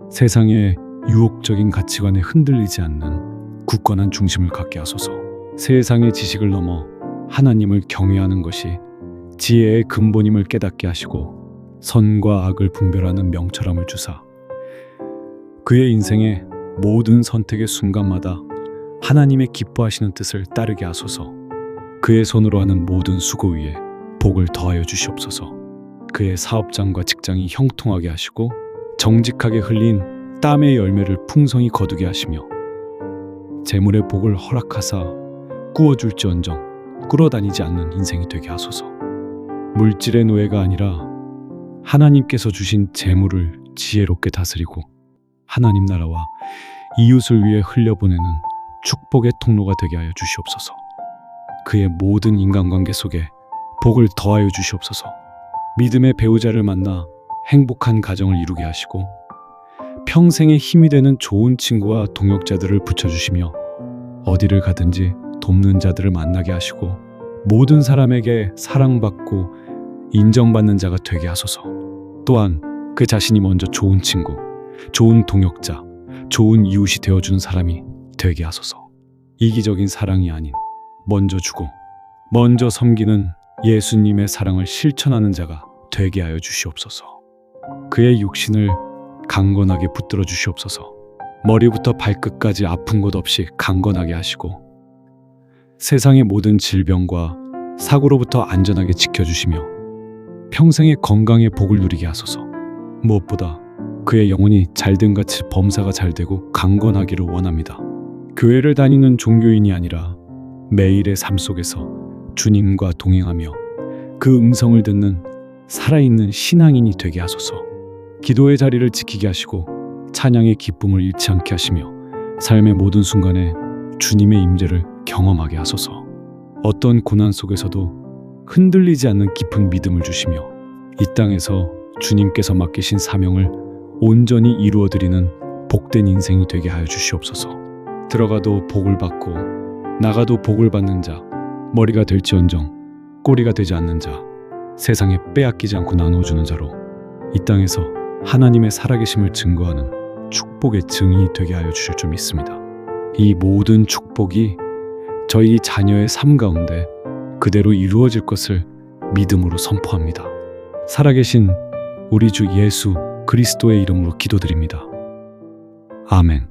세상의 유혹적인 가치관에 흔들리지 않는 굳건한 중심을 갖게 하소서. 세상의 지식을 넘어 하나님을 경외하는 것이 지혜의 근본임을 깨닫게 하시고 선과 악을 분별하는 명철함을 주사 그의 인생의 모든 선택의 순간마다 하나님의 기뻐하시는 뜻을 따르게 하소서. 그의 손으로 하는 모든 수고 위에 복을 더하여 주시옵소서. 그의 사업장과 직장이 형통하게 하시고 정직하게 흘린 땀의 열매를 풍성히 거두게 하시며 재물의 복을 허락하사 꾸어줄지언정 꿇어다니지 않는 인생이 되게 하소서. 물질의 노예가 아니라 하나님께서 주신 재물을 지혜롭게 다스리고 하나님 나라와 이웃을 위해 흘려보내는 축복의 통로가 되게 하여 주시옵소서. 그의 모든 인간관계 속에 복을 더하여 주시옵소서. 믿음의 배우자를 만나 행복한 가정을 이루게 하시고 평생의 힘이 되는 좋은 친구와 동역자들을 붙여주시며 어디를 가든지 돕는 자들을 만나게 하시고 모든 사람에게 사랑받고 인정받는 자가 되게 하소서. 또한 그 자신이 먼저 좋은 친구, 좋은 동역자, 좋은 이웃이 되어주는 사람이 되게 하소서. 이기적인 사랑이 아닌 먼저 주고 먼저 섬기는 예수님의 사랑을 실천하는 자가 되게 하여 주시옵소서. 그의 육신을 강건하게 붙들어 주시옵소서. 머리부터 발끝까지 아픈 곳 없이 강건하게 하시고 세상의 모든 질병과 사고로부터 안전하게 지켜주시며 평생의 건강의 복을 누리게 하소서. 무엇보다 그의 영혼이 잘됨같이 범사가 잘되고 강건하기를 원합니다. 교회를 다니는 종교인이 아니라 매일의 삶 속에서 주님과 동행하며 그 음성을 듣는 살아있는 신앙인이 되게 하소서. 기도의 자리를 지키게 하시고 찬양의 기쁨을 잃지 않게 하시며 삶의 모든 순간에 주님의 임재를 경험하게 하소서. 어떤 고난 속에서도 흔들리지 않는 깊은 믿음을 주시며 이 땅에서 주님께서 맡기신 사명을 온전히 이루어드리는 복된 인생이 되게 하여 주시옵소서. 들어가도 복을 받고 나가도 복을 받는 자, 머리가 될지언정 꼬리가 되지 않는 자, 세상에 빼앗기지 않고 나누어주는 자로 이 땅에서 하나님의 살아계심을 증거하는 축복의 증인이 되게 하여 주실 줄 믿습니다. 이 모든 축복이 저희 자녀의 삶 가운데 그대로 이루어질 것을 믿음으로 선포합니다. 살아계신 우리 주 예수 그리스도의 이름으로 기도드립니다. 아멘.